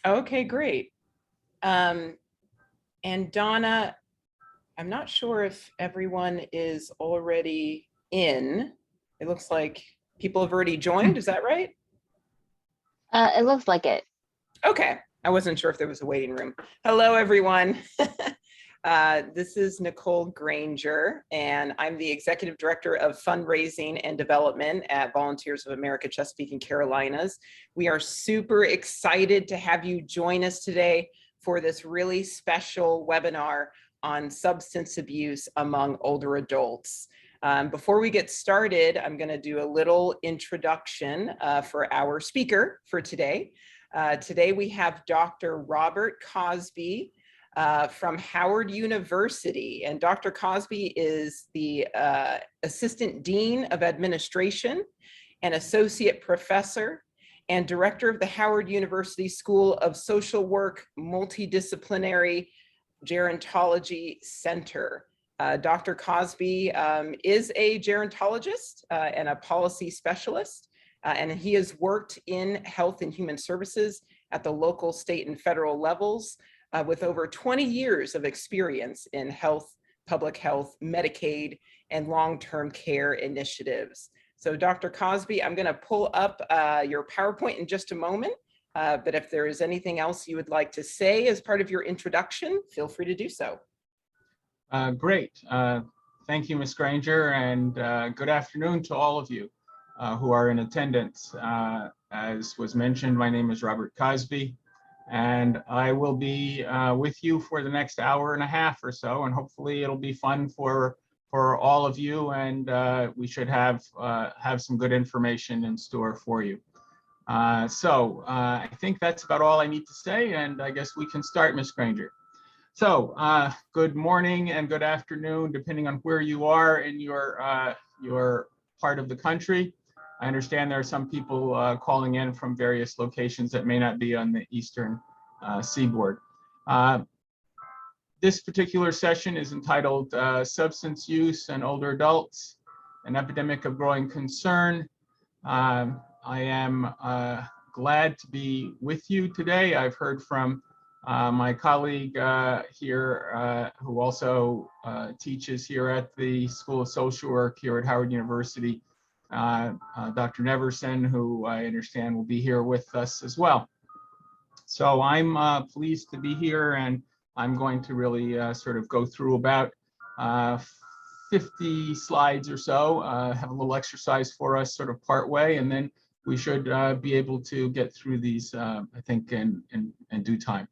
Okay, great. Um, and Donna, I'm not sure if everyone is already in. It looks like people have already joined. Is that right? It looks like it. Okay. I wasn't sure if there was a waiting room. Hello, everyone. This is Nicole Granger, and I'm the Executive Director of Fundraising and Development at Volunteers of America Chesapeake and Carolinas. We are super excited to have you join us today for this really special webinar on substance abuse among older adults. Before we get started, I'm going to do a little introduction for our speaker for today. Today we have Dr. Robert Cosby from Howard University. And Dr. Cosby is the Assistant Dean of Administration and Associate Professor and Director of the Howard University School of Social Work Multidisciplinary Gerontology Center. Dr. Cosby is a gerontologist and a policy specialist. And he has worked in health and human services at the local, state, and federal levels with over 20 years of experience in health, public health, Medicaid, and long-term care initiatives. So Dr. Cosby, I'm going to pull up your PowerPoint in just a moment, but if there is anything else you would like to say as part of your introduction, feel free to do so. Great. Thank you, Ms. Granger, and good afternoon to all of you who are in attendance. As was mentioned, my name is Robert Cosby, and I will be with you for the next hour and a half or so, and hopefully it'll be fun for all of you, and we should have some good information in store for you. I think that's about all I need to say, and I guess we can start, Ms. Granger. So good morning and good afternoon, depending on where you are in your part of the country. I understand there are some people calling in from various locations that may not be on the eastern seaboard. This particular session is entitled Substance Use in Older Adults, an Epidemic of Growing Concern. I am glad to be with you today. I've heard from my colleague here, who also teaches here at the School of Social Work here at Howard University, Dr. Neverson, who I understand will be here with us as well. So I'm pleased to be here, and I'm going to really sort of go through about 50 slides or so, have a little exercise for us sort of part way, and then we should be able to get through these, I think, in due time.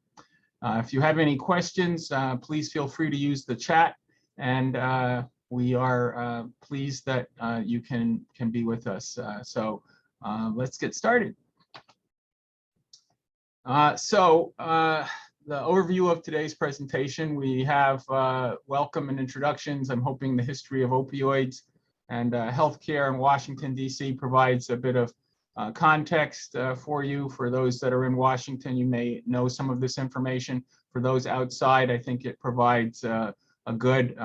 If you have any questions, please feel free to use the chat, and we are pleased that you can be with us. So let's get started. The overview of today's presentation, we have welcome and introductions. I'm hoping the history of opioids and healthcare in Washington, D.C. provides a bit of context for you. For those that are in Washington, you may know some of this information. For those outside, I think it provides a good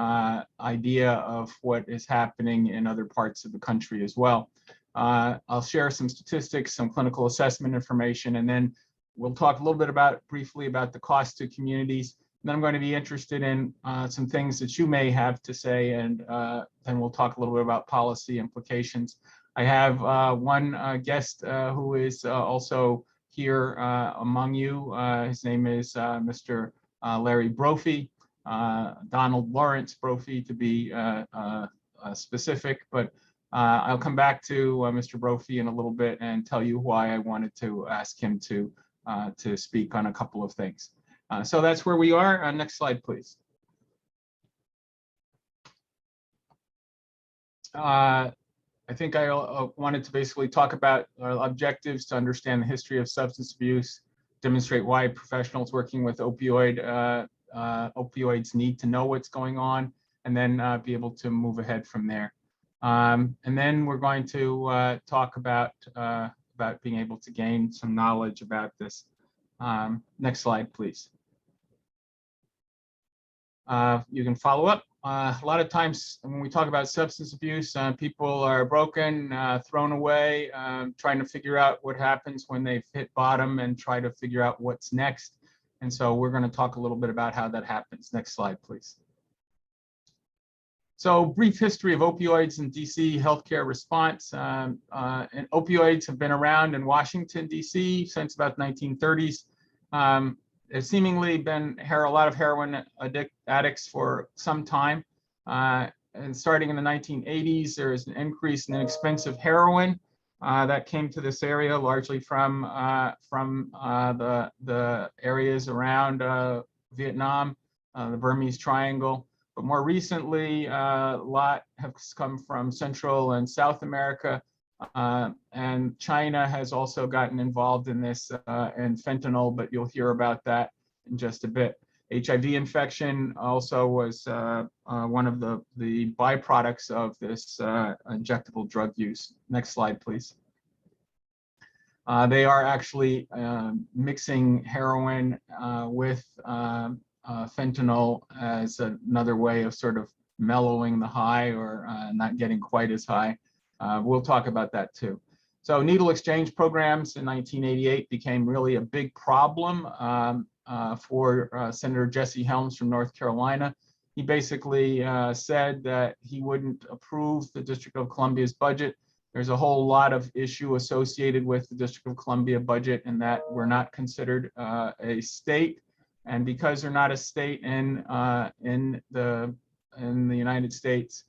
idea of what is happening in other parts of the country as well. I'll share some statistics, some clinical assessment information, and then we'll talk a little bit briefly about the cost to communities. And then I'm going to be interested in some things that you may have to say, and then we'll talk a little bit about policy implications. I have one guest who is also here among you. His name is Mr. Larry Brophy, Donald Lawrence Brophy to be specific, but I'll come back to Mr. Brophy in a little bit and tell you why I wanted to ask him to speak on a couple of things. So that's where we are. Next slide, please. I think I wanted to basically talk about objectives to understand the history of substance abuse, demonstrate why professionals working with opioids need to know what's going on, and then be able to move ahead from there. And then we're going to talk about being able to gain some knowledge about this. Next slide, please. You can follow up A lot of times when we talk about substance abuse, people are broken, thrown away, trying to figure out what happens when they've hit bottom and try to figure out what's next. And so we're going to talk a little bit about how that happens. Next slide, please. So brief history of opioids in DC healthcare response. And opioids have been around in Washington, DC since about 1930s. There's seemingly been a lot of heroin addicts for some time. And starting in the 1980s, there is an increase in inexpensive heroin that came to this area largely from the areas around Vietnam, the Burmese Triangle. But more recently, a lot has come from Central and South America. And China has also gotten involved in this and fentanyl, but you'll hear about that in just a bit. HIV infection also was one of the byproducts of this injectable drug use. Next slide, please. They are actually mixing heroin with fentanyl as another way of sort of mellowing the high or not getting quite as high. We'll talk about that too. So needle exchange programs in 1988 became really a big problem for Senator Jesse Helms from North Carolina. He basically said that he wouldn't approve the District of Columbia's budget. There's a whole lot of issue associated with the District of Columbia budget and that we're not considered a state. And because they're not a state in the United States,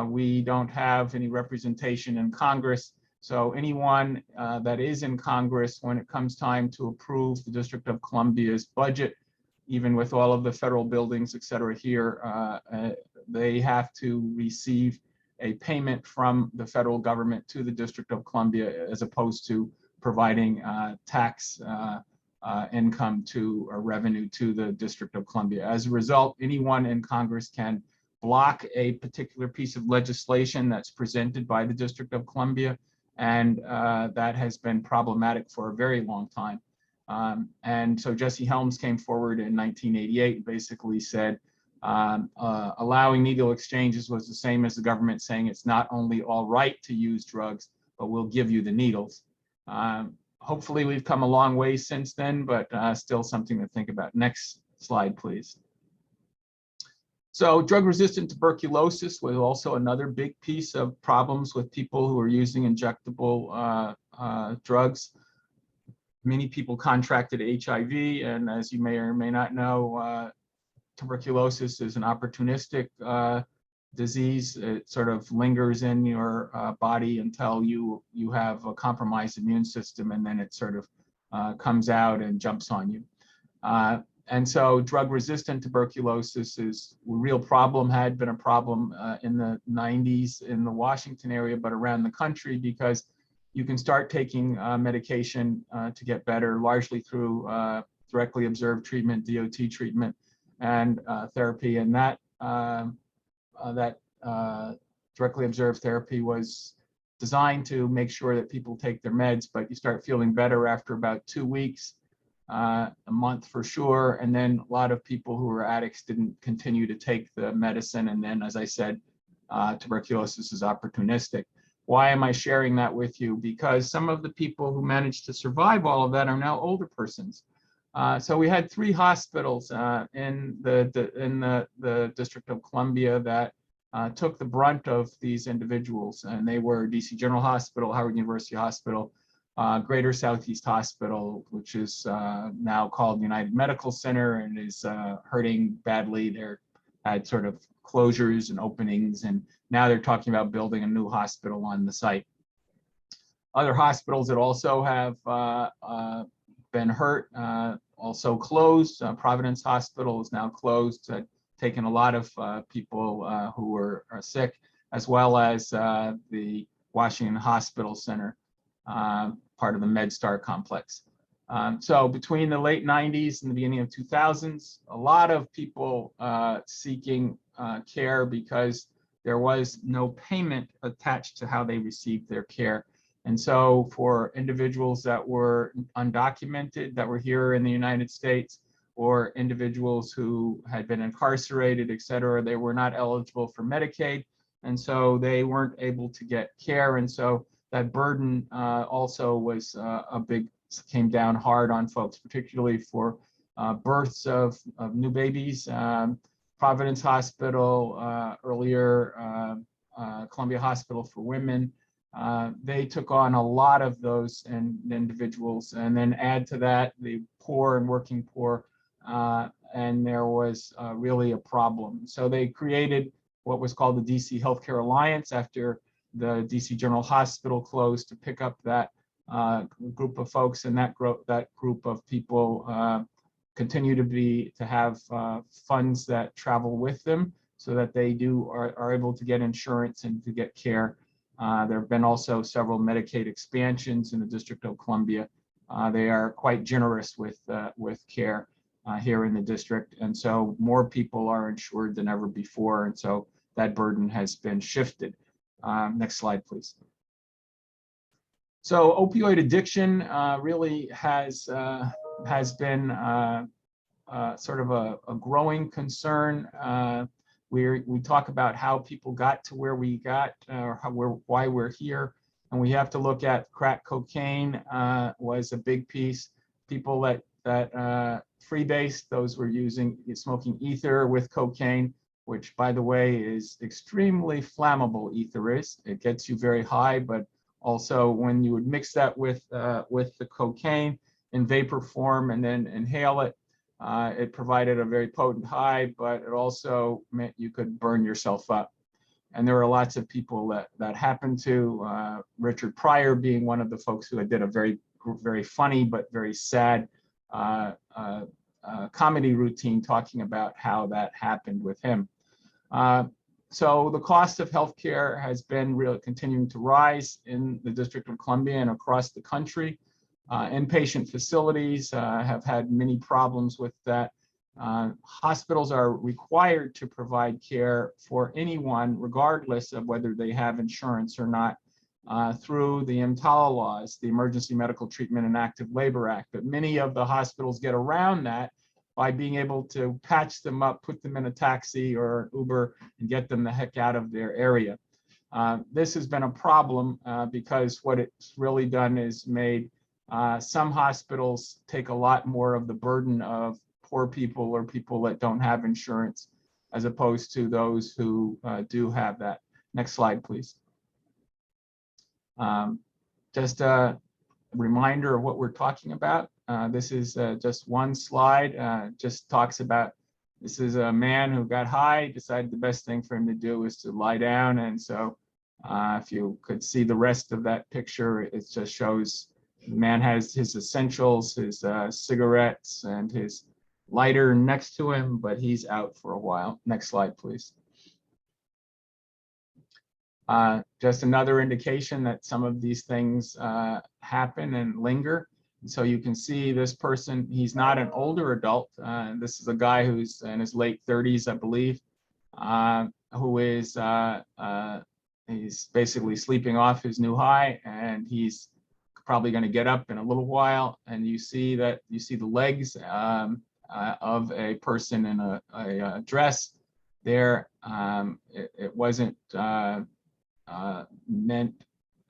we don't have any representation in Congress. So anyone that is in Congress, when it comes time to approve the District of Columbia's budget, even with all of the federal buildings, et cetera, here, they have to receive a payment from the federal government to the District of Columbia, as opposed to providing tax income to or revenue to the District of Columbia. As a result, anyone in Congress can block a particular piece of legislation that's presented by the District of Columbia, and that has been problematic for a very long time. And so Jesse Helms came forward in 1988 and basically said allowing needle exchanges was the same as the government saying it's not only all right to use drugs, but we'll give you the needles. Hopefully we've come a long way since then, but still something to think about. Next slide, please. So drug-resistant tuberculosis was also another big piece of problems with people who are using injectable drugs. Many people contracted HIV, and as you may or may not know, tuberculosis is an opportunistic disease. It sort of lingers in your body until you have a compromised immune system, and then it sort of comes out and jumps on you. And so drug-resistant tuberculosis is a real problem, had been a problem in the 90s in the Washington area, but around the country, because you can start taking medication to get better, largely through directly observed treatment, DOT treatment, and therapy. And that directly observed therapy was designed to make sure that people take their meds, but you start feeling better after about 2 weeks. A month for sure, and then a lot of people who were addicts didn't continue to take the medicine, and then, as I said, tuberculosis is opportunistic. Why am I sharing that with you? Because some of the people who managed to survive all of that are now older persons. So we had 3 hospitals in the District of Columbia that took the brunt of these individuals, and they were DC General Hospital, Howard University Hospital, Greater Southeast Hospital, which is now called United Medical Center and is hurting badly. They're had sort of closures and openings, and now they're talking about building a new hospital on the site. Other hospitals that also have been hurt also closed. Providence Hospital is now closed, taken a lot of people who are sick, as well as the Washington Hospital Center, part of the MedStar complex. So between the late 90s and the beginning of 2000s, a lot of people seeking care because there was no payment attached to how they received their care. And so for individuals that were undocumented, that were here in the United States, or individuals who had been incarcerated, et cetera. They were not eligible for Medicaid, and so they weren't able to get care. And so that burden also was came down hard on folks, particularly for births of new babies. Providence Hospital, earlier Columbia Hospital for Women, they took on a lot of those individuals, and then add to that the poor and working poor, and there was really a problem. So they created what was called the DC Healthcare Alliance after the DC General Hospital closed, to pick up that group of folks, and that group of people continue to have funds that travel with them, so that they are able to get insurance and to get care. There have been also several Medicaid expansions in the District of Columbia. They are quite generous with care here in the district, and so more people are insured than ever before, and so that burden has been shifted. Next slide, please. So opioid addiction really has been sort of a growing concern. We talk about how people got to where we got, or why we're here, and we have to look at crack cocaine was a big piece. People that freebase, those were smoking ether with cocaine, which, by the way, is extremely flammable. Ether is. It gets you very high, but also when you would mix that with the cocaine in vapor form and then inhale it, it provided a very potent high, but it also meant you could burn yourself up. And there are lots of people that happened to, Richard Pryor being one of the folks who did a very, very funny but very sad comedy routine talking about how that happened with him. So the cost of healthcare has been really continuing to rise in the District of Columbia and across the country. Inpatient facilities have had many problems with that. Hospitals are required to provide care for anyone, regardless of whether they have insurance or not, through the EMTALA laws, the Emergency Medical Treatment and Active Labor Act. But many of the hospitals get around that by being able to patch them up, put them in a taxi or an Uber, and get them the heck out of their area. This has been a problem because what it's really done is made some hospitals take a lot more of the burden of poor people or people that don't have insurance, as opposed to those who do have that. Next slide, please. Just a reminder of what we're talking about. This is just one slide, just talks about, this is a man who got high, decided the best thing for him to do is to lie down. And so if you could see the rest of that picture, it just shows the man has his essentials, his cigarettes and his lighter next to him, but he's out for a while. Next slide, please. Just another indication that some of these things happen and linger. So you can see this person, he's not an older adult. This is a guy who's in his late 30s, I believe, who is he's basically sleeping off his new high, and he's probably going to get up in a little while. And you see the legs of a person in a dress there. It wasn't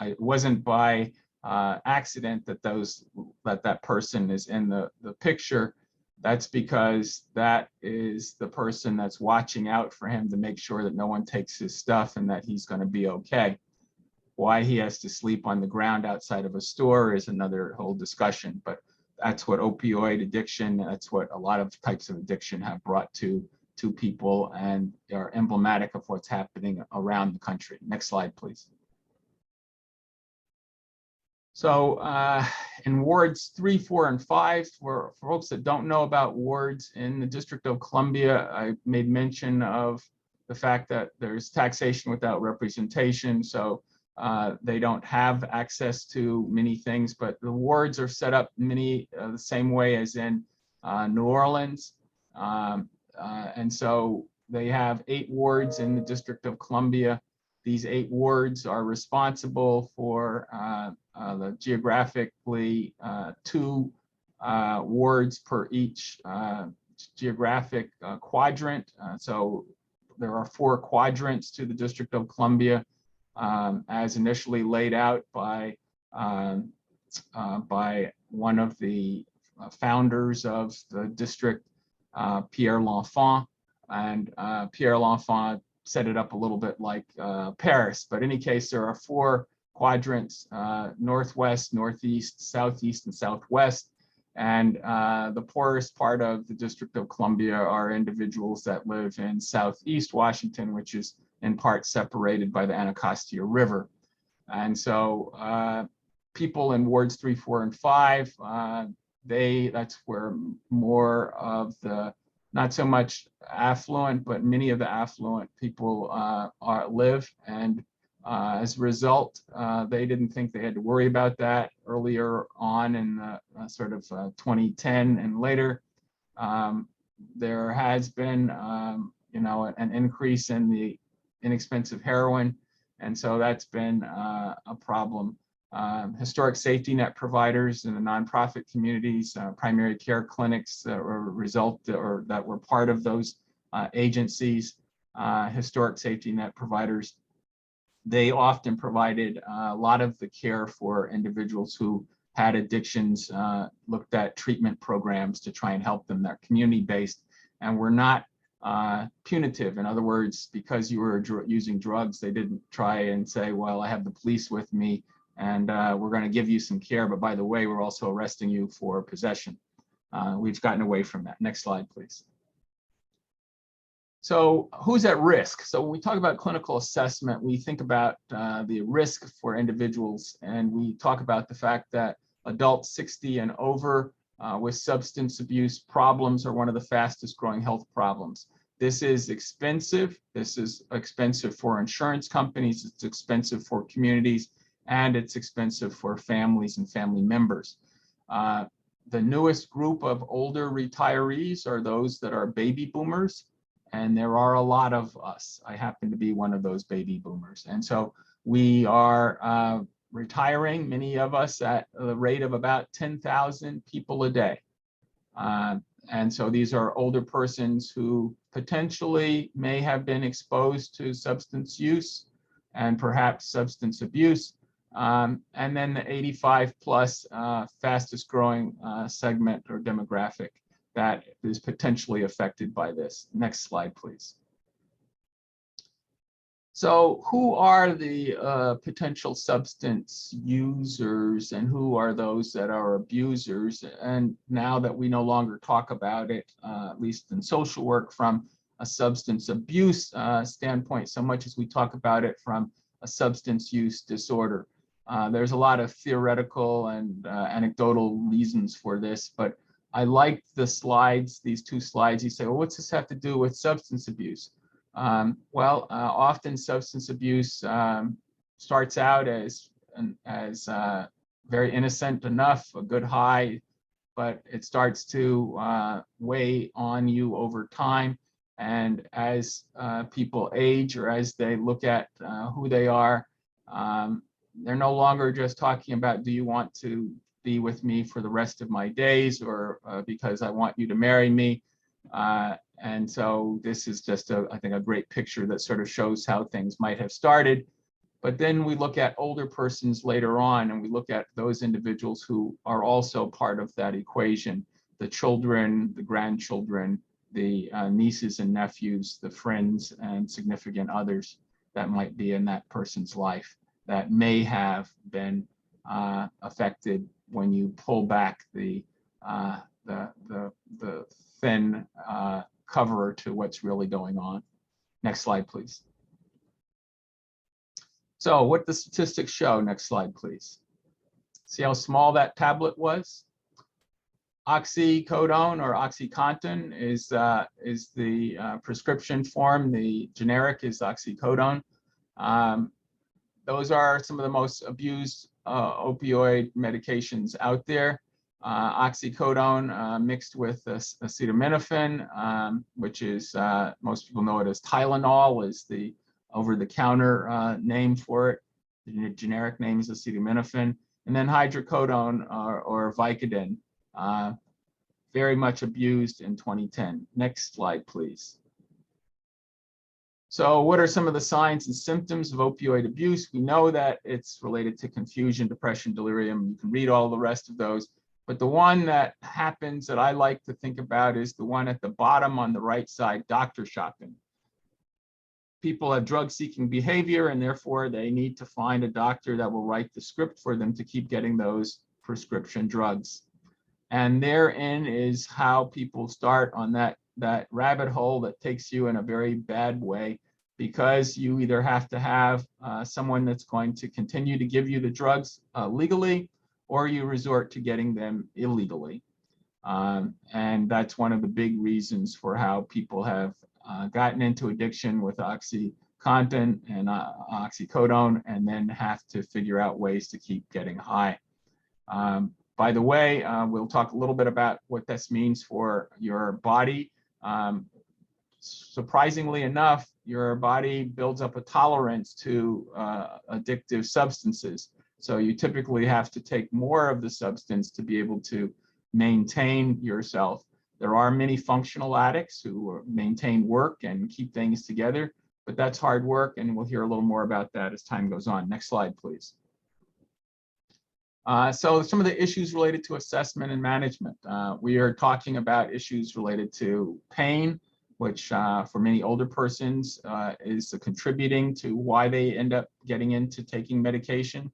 it wasn't by accident that that person is in the picture. That's because that is the person that's watching out for him to make sure that no one takes his stuff and that he's going to be okay. Why he has to sleep on the ground outside of a store is another whole discussion, but that's what opioid addiction, that's what a lot of types of addiction have brought to people, and are emblematic of what's happening around the country. Next slide, please. So in wards 3, 4, and 5, for folks that don't know about wards in the District of Columbia, I made mention of the fact that there's taxation without representation. So they don't have access to many things, but the wards are set up the same way as in New Orleans. And so they have 8 wards in the District of Columbia. These 8 wards are responsible for the geographically 2 wards per each geographic quadrant. So there are 4 quadrants to the District of Columbia, as initially laid out by one of the founders of the district, Pierre L'Enfant. And Pierre L'Enfant set it up a little bit like Paris. But in any case, there are 4 quadrants: northwest, northeast, southeast, and southwest. And the poorest part of the District of Columbia are individuals that live in southeast Washington, which is in part separated by the Anacostia River. And so people in wards 3, 4, and 5, that's where more of the, not so much affluent, but many of the affluent people live. And as a result, they didn't think they had to worry about that earlier on in the sort of 2010 and later. There has been, an increase in the inexpensive heroin, and so that's been a problem. Historic safety net providers in the nonprofit communities, primary care clinics that were part of those agencies, historic safety net providers, they often provided a lot of the care for individuals who had addictions, looked at treatment programs to try and help them. They're community-based and were not punitive. In other words, because you were using drugs, they didn't try and say, well, I have the police with me and we're going to give you some care, but by the way, we're also arresting you for possession. We've gotten away from that. Next slide, please. So who's at risk? So when we talk about clinical assessment, we think about the risk for individuals, and we talk about the fact that adults 60 and over with substance abuse problems are one of the fastest growing health problems. This is expensive. This is expensive for insurance companies. It's expensive for communities, and it's expensive for families and family members. The newest group of older retirees are those that are baby boomers. And there are a lot of us. I happen to be one of those baby boomers. And so we are retiring, many of us, at the rate of about 10,000 people a day. And so these are older persons who potentially may have been exposed to substance use and perhaps substance abuse. And then the 85 plus fastest growing segment or demographic that is potentially affected by this. Next slide, please. So who are the potential substance users and who are those that are abusers? And now that we no longer talk about it, at least in social work, from a substance abuse standpoint, so much as we talk about it from a substance use disorder. There's a lot of theoretical and anecdotal reasons for this, but I like the slides, these 2 slides. You say, well, what's this have to do with substance abuse? Often substance abuse starts out as very innocent enough, a good high, but it starts to weigh on you over time. And as people age or as they look at who they are, they're no longer just talking about, do you want to be with me for the rest of my days, or because I want you to marry me. And so this is just, I think, a great picture that sort of shows how things might have started. But then we look at older persons later on, and we look at those individuals who are also part of that equation, the children, the grandchildren, the nieces and nephews, the friends and significant others that might be in that person's life that may have been affected when you pull back the thin cover to what's really going on. Next slide, please. So what the statistics show, next slide, please. See how small that tablet was? Oxycodone or OxyContin is the prescription form. The generic is oxycodone. Those are some of the most abused opioid medications out there. Oxycodone mixed with acetaminophen, which is, most people know it as Tylenol, is the over-the-counter name for it. The generic name is acetaminophen. And then hydrocodone or Vicodin. very much abused in 2010. Next slide, please. So what are some of the signs and symptoms of opioid abuse? We know that it's related to confusion, depression, delirium. You can read all the rest of those. But the one that happens that I like to think about is the one at the bottom on the right side, doctor shopping. People have drug-seeking behavior, and therefore they need to find a doctor that will write the script for them to keep getting those prescription drugs. And therein is how people start on that rabbit hole that takes you in a very bad way, because you either have to have someone that's going to continue to give you the drugs legally, or you resort to getting them illegally. And that's one of the big reasons for how people have gotten into addiction with OxyContin and oxycodone, and then have to figure out ways to keep getting high. By the way, we'll talk a little bit about what this means for your body. Surprisingly enough, your body builds up a tolerance to addictive substances. So you typically have to take more of the substance to be able to maintain yourself. There are many functional addicts who maintain work and keep things together, but that's hard work, and we'll hear a little more about that as time goes on. Next slide, please. So some of the issues related to assessment and management. We are talking about issues related to pain, which for many older persons is contributing to why they end up getting into taking medication.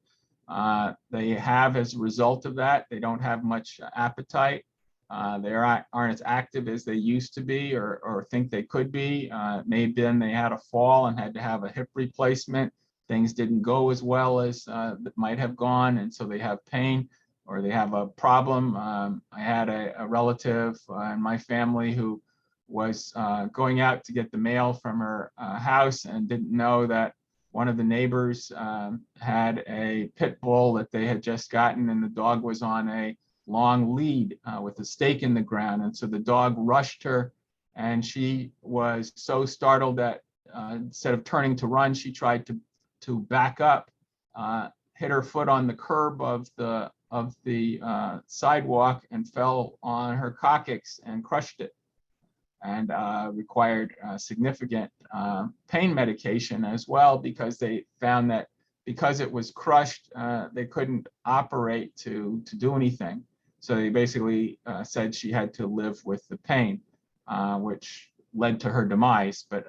They have, as a result of that, they don't have much appetite. They aren't as active as they used to be, or think they could be. Maybe then they had a fall and had to have a hip replacement. Things didn't go as well as that might have gone, and so they have pain, or they have a problem. I had a relative in my family who was going out to get the mail from her house and didn't know that one of the neighbors had a pit bull that they had just gotten, and the dog was on a long lead with a stake in the ground. And so the dog rushed her, and she was so startled that instead of turning to run, she tried to back up, hit her foot on the curb of the sidewalk, and fell on her coccyx and crushed it, and required significant pain medication as well, because they found that because it was crushed, they couldn't operate to do anything. So they basically said she had to live with the pain, which led to her demise, but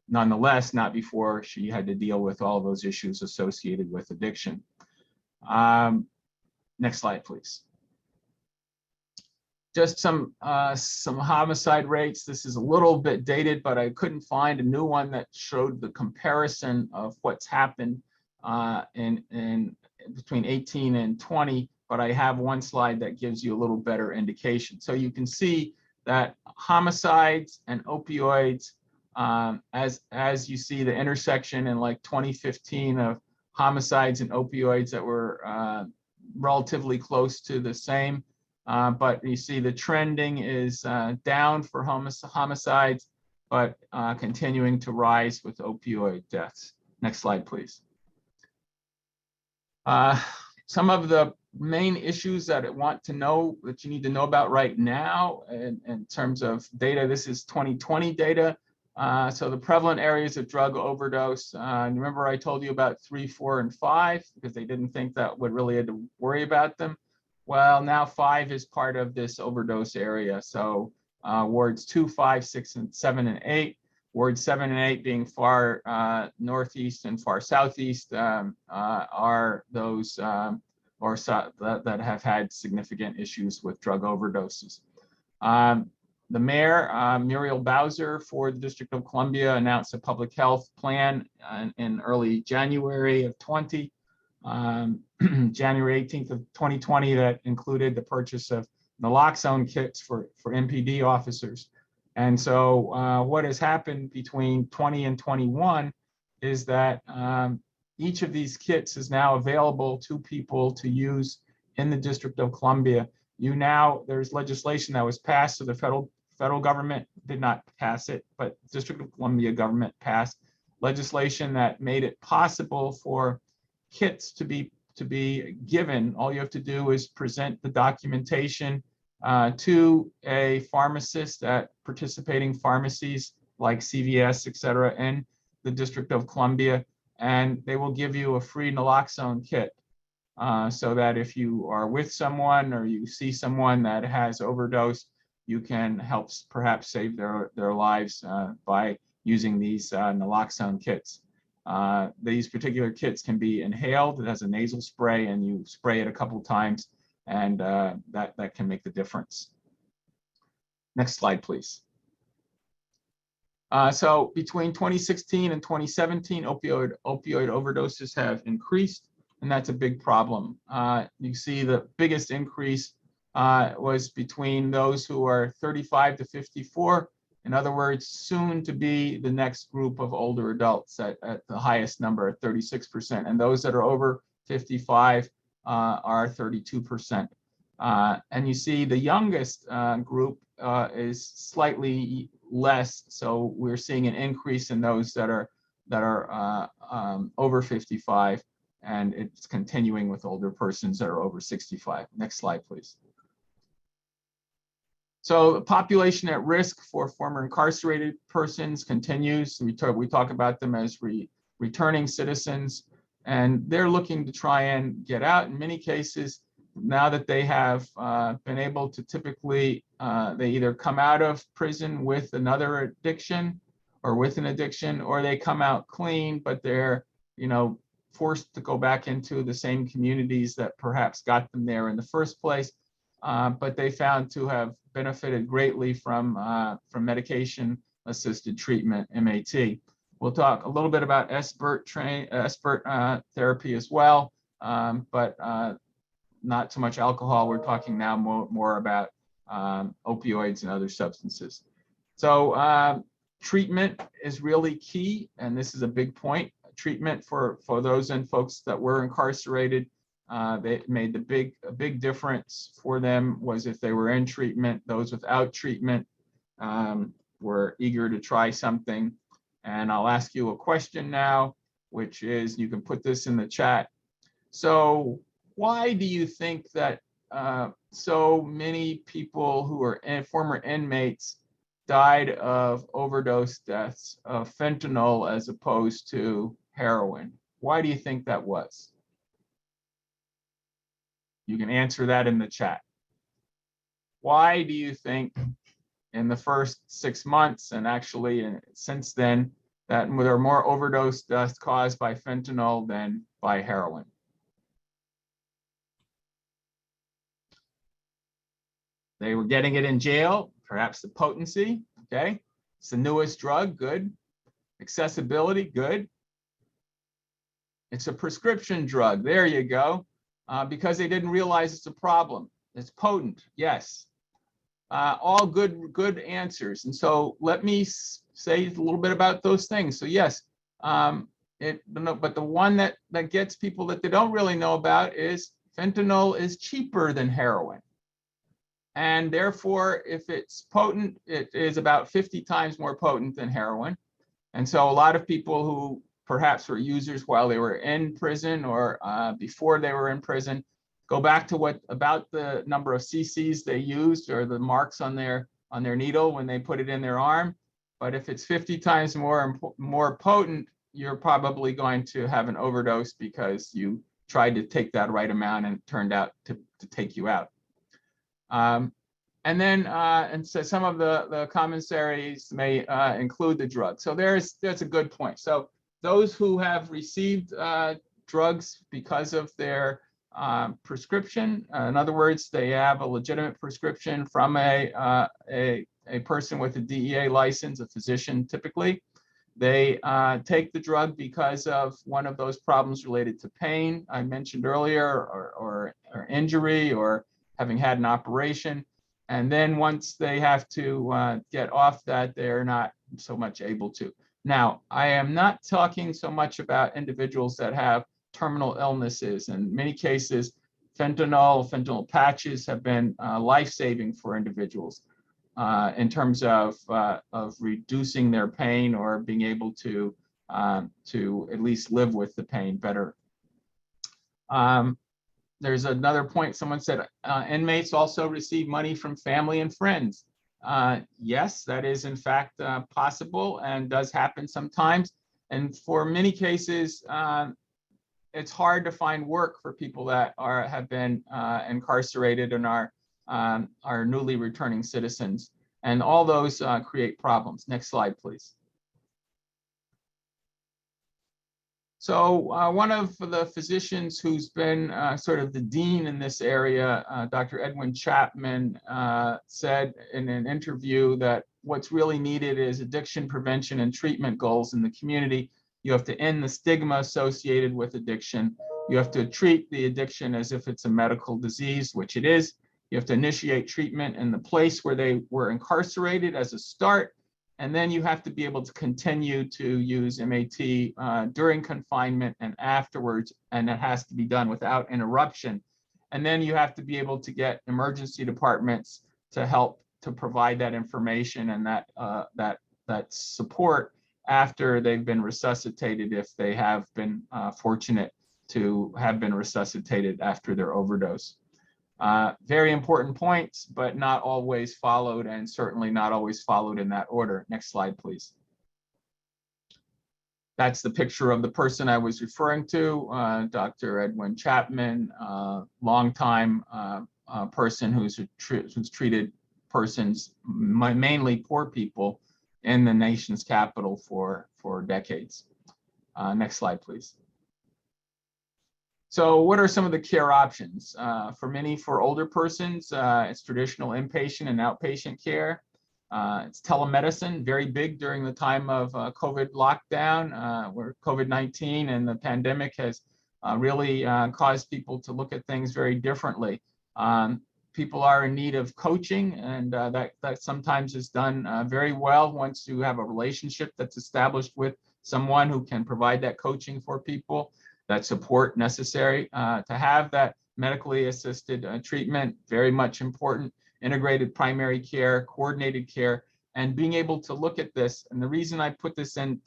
nonetheless, not before she had to deal with all those issues associated with addiction. Next slide, please. Just some homicide rates. This is a little bit dated, but I couldn't find a new one that showed the comparison of what's happened in between 18 and 20, but I have one slide that gives you a little better indication. So you can see that homicides and opioids, as you see the intersection in like 2015 of homicides and opioids that were relatively close to the same, but you see the trending is down for homicides, but continuing to rise with opioid deaths. Next slide, please. Some of the main issues that I want to know, that you need to know about right now in terms of data. This is 2020 data. So the prevalent areas of drug overdose, remember I told you about 3, 4, and 5, because they didn't think that would really have to worry about them. Well, now 5 is part of this overdose area. So wards 2, 5, 6, and 7, and 8. Wards 7 and 8 being far northeast and far southeast are those that have had significant issues with drug overdoses. The mayor, Muriel Bowser for the District of Columbia, announced a public health plan in early January of 20. January 18th of 2020, that included the purchase of naloxone kits for MPD officers. And so what has happened between 20 and 21 is that each of these kits is now available to people to use in the District of Columbia. There's legislation that was passed, so the federal government did not pass it, but District of Columbia government passed legislation that made it possible for kits to to be given. All you have to do is present the documentation to a pharmacist at participating pharmacies like CVS, et cetera, in the District of Columbia, and they will give you a free naloxone kit. So that if you are with someone or you see someone that has overdosed, you can help perhaps save their lives by using these naloxone kits. These particular kits can be inhaled. It has a nasal spray, and you spray it a couple times, and that can make the difference. Next slide, please. So between 2016 and 2017, opioid overdoses have increased, and that's a big problem. You see the biggest increase was between those who are 35 to 54. In other words, soon to be the next group of older adults at the highest number at 36%. And those that are over 55 are 32%. And you see the youngest group is slightly less. So we're seeing an increase in those that are over 55. And it's continuing with older persons that are over 65. Next slide, please. So the population at risk for former incarcerated persons continues. We talk about them as returning citizens, and they're looking to try and get out. In many cases, now that they have been able to typically, they either come out of prison with another addiction or with an addiction, or they come out clean, but they're, forced to go back into the same communities that perhaps got them there in the first place. But they found to have benefited greatly from medication-assisted treatment, MAT. We'll talk a little bit about SBIRT therapy as well, but not so much alcohol. We're talking now more about opioids and other substances. So treatment is really key, and this is a big point. Treatment for those folks that were incarcerated, they made a big difference for them was if they were in treatment. Those without treatment were eager to try something. And I'll ask you a question now, which is, you can put this in the chat. So why do you think that so many people who are former inmates died of overdose deaths of fentanyl as opposed to heroin? Why do you think that was? You can answer that in the chat. Why do you think in the first 6 months, and actually since then, that there are more overdose deaths caused by fentanyl than by heroin? They were getting it in jail, perhaps the potency, okay? It's the newest drug, good. Accessibility, good. It's a prescription drug, there you go. Because they didn't realize it's a problem. It's potent, yes. All good answers. And so let me say a little bit about those things. So yes, but the one that gets people that they don't really know about is fentanyl is cheaper than heroin. And therefore, if it's potent, it is about 50 times more potent than heroin. And so a lot of people who perhaps were users while they were in prison or before they were in prison go back to about the number of cc's they used or the marks on their needle when they put it in their arm. But if it's 50 times more potent, you're probably going to have an overdose because you tried to take that right amount and it turned out to take you out. And so some of the commensaries may include the drug. So that's a good point. So those who have received drugs because of their prescription, in other words, they have a legitimate prescription from a person with a DEA license, a physician typically. They take the drug because of one of those problems related to pain I mentioned earlier, or injury, or having had an operation. And then once they have to get off that, they're not so much able to. Now, I am not talking so much about individuals that have terminal illnesses. In many cases, fentanyl patches have been life-saving for individuals in terms of reducing their pain or being able to at least live with the pain better. There's another point. Someone said inmates also receive money from family and friends. Yes, that is in fact possible and does happen sometimes. And for many cases, it's hard to find work for people that have been incarcerated and are newly returning citizens. And all those create problems. Next slide, please. So one of the physicians who's been sort of the dean in this area, Dr. Edwin Chapman, said in an interview that what's really needed is addiction prevention and treatment goals in the community. You have to end the stigma associated with addiction. You have to treat the addiction as if it's a medical disease, which it is. You have to initiate treatment in the place where they were incarcerated as a start. And then you have to be able to continue to use MAT during confinement and afterwards, and it has to be done without interruption. And then you have to be able to get emergency departments to help to provide that information and that support after they've been resuscitated, if they have been fortunate to have been resuscitated after their overdose. Very important points, but not always followed, and certainly not always followed in that order. Next slide, please. That's the picture of the person I was referring to, Dr. Edwin Chapman, longtime person who's treated persons, mainly poor people, in the nation's capital for decades. Next slide, please. So what are some of the care options? For older persons, it's traditional inpatient and outpatient care. It's telemedicine, very big during the time of COVID lockdown, where COVID-19 and the pandemic has really caused people to look at things very differently. People are in need of coaching, and that sometimes is done very well once you have a relationship that's established with someone who can provide that coaching for people. That support necessary to have that medically assisted treatment, very much important. Integrated primary care, coordinated care, and being able to look at this. And the reason I put this in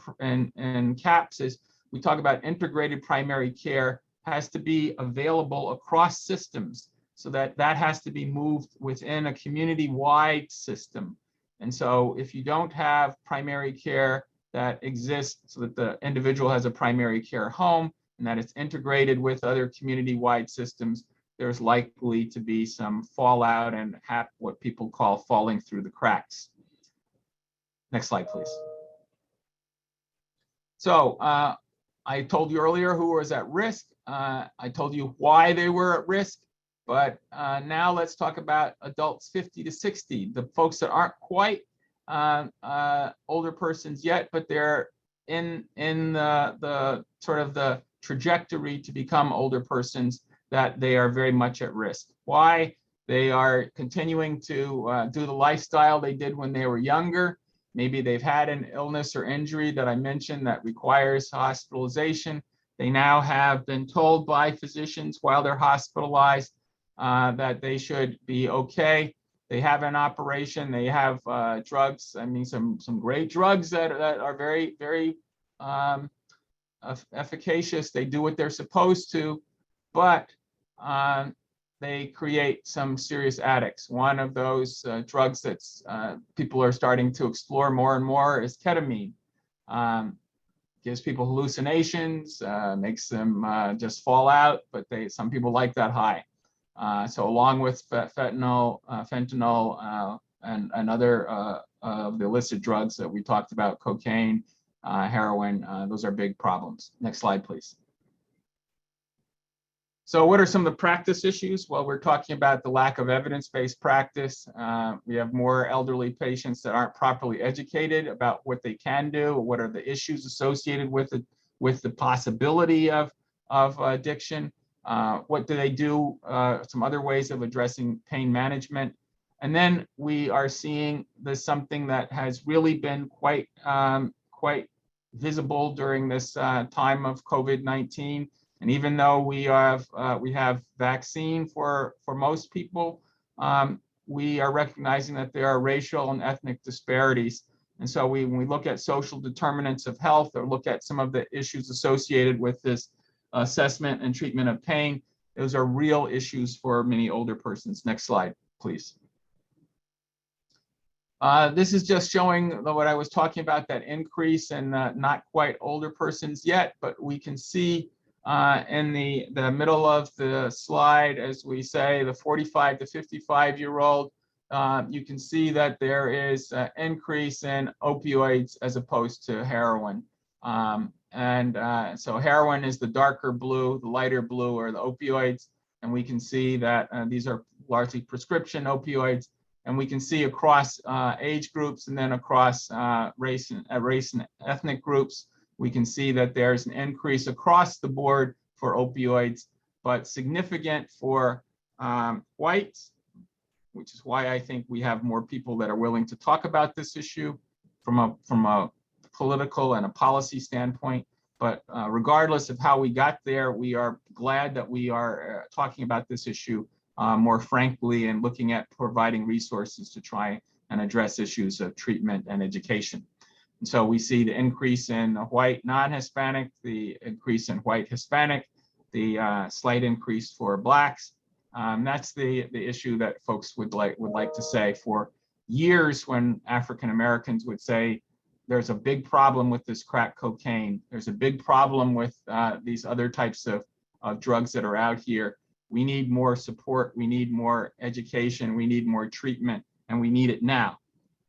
caps is we talk about integrated primary care has to be available across systems, so that has to be moved within a community-wide system. And so if you don't have primary care that exists so that the individual has a primary care home, and that it's integrated with other community-wide systems, there's likely to be some fallout and what people call falling through the cracks. Next slide, please. So I told you earlier who was at risk. I told you why they were at risk, but now let's talk about adults 50 to 60, the folks that aren't quite older persons yet, but they're in the sort of the trajectory to become older persons, that they are very much at risk. Why? They are continuing to do the lifestyle they did when they were younger. Maybe they've had an illness or injury that I mentioned that requires hospitalization. They now have been told by physicians while they're hospitalized that they should be okay. They have an operation, they have drugs, I mean, some great drugs that are very, very efficacious. They do what they're supposed to, but they create some serious addicts. One of those drugs that's people are starting to explore more and more is ketamine. Gives people hallucinations, makes them just fall out, but some people like that high. So along with fentanyl, and other of the illicit drugs that we talked about, cocaine, heroin, those are big problems. Next slide, please. So what are some of the practice issues? Well, we're talking about the lack of evidence-based practice. We have more elderly patients that aren't properly educated about what they can do, what are the issues associated with it, with the possibility of addiction. What do they do? Some other ways of addressing pain management. And then we are seeing there's something that has really been quite visible during this time of COVID-19. And even though we have vaccine for most people, we are recognizing that there are racial and ethnic disparities. And so when we look at social determinants of health or look at some of the issues associated with this assessment and treatment of pain. Those are real issues for many older persons. Next slide, please. This is just showing what I was talking about, that increase in not quite older persons yet, but we can see in the middle of the slide, as we say, the 45 to 55-year-old, you can see that there is an increase in opioids as opposed to heroin. So heroin is the darker blue, the lighter blue are the opioids, and we can see that these are largely prescription opioids. And we can see across age groups and then across race and ethnic groups, we can see that there's an increase across the board for opioids, but significant for whites, which is why I think we have more people that are willing to talk about this issue from a political and a policy standpoint. But regardless of how we got there, we are glad that we are talking about this issue more frankly and looking at providing resources to try and address issues of treatment and education. And so we see the increase in white non-Hispanic, the increase in white Hispanic, the slight increase for Blacks. That's the issue that folks would like to say. For years, when African Americans would say there's a big problem with this crack cocaine, there's a big problem with these other types of drugs that are out here, we need more support, we need more education, we need more treatment, and we need it now.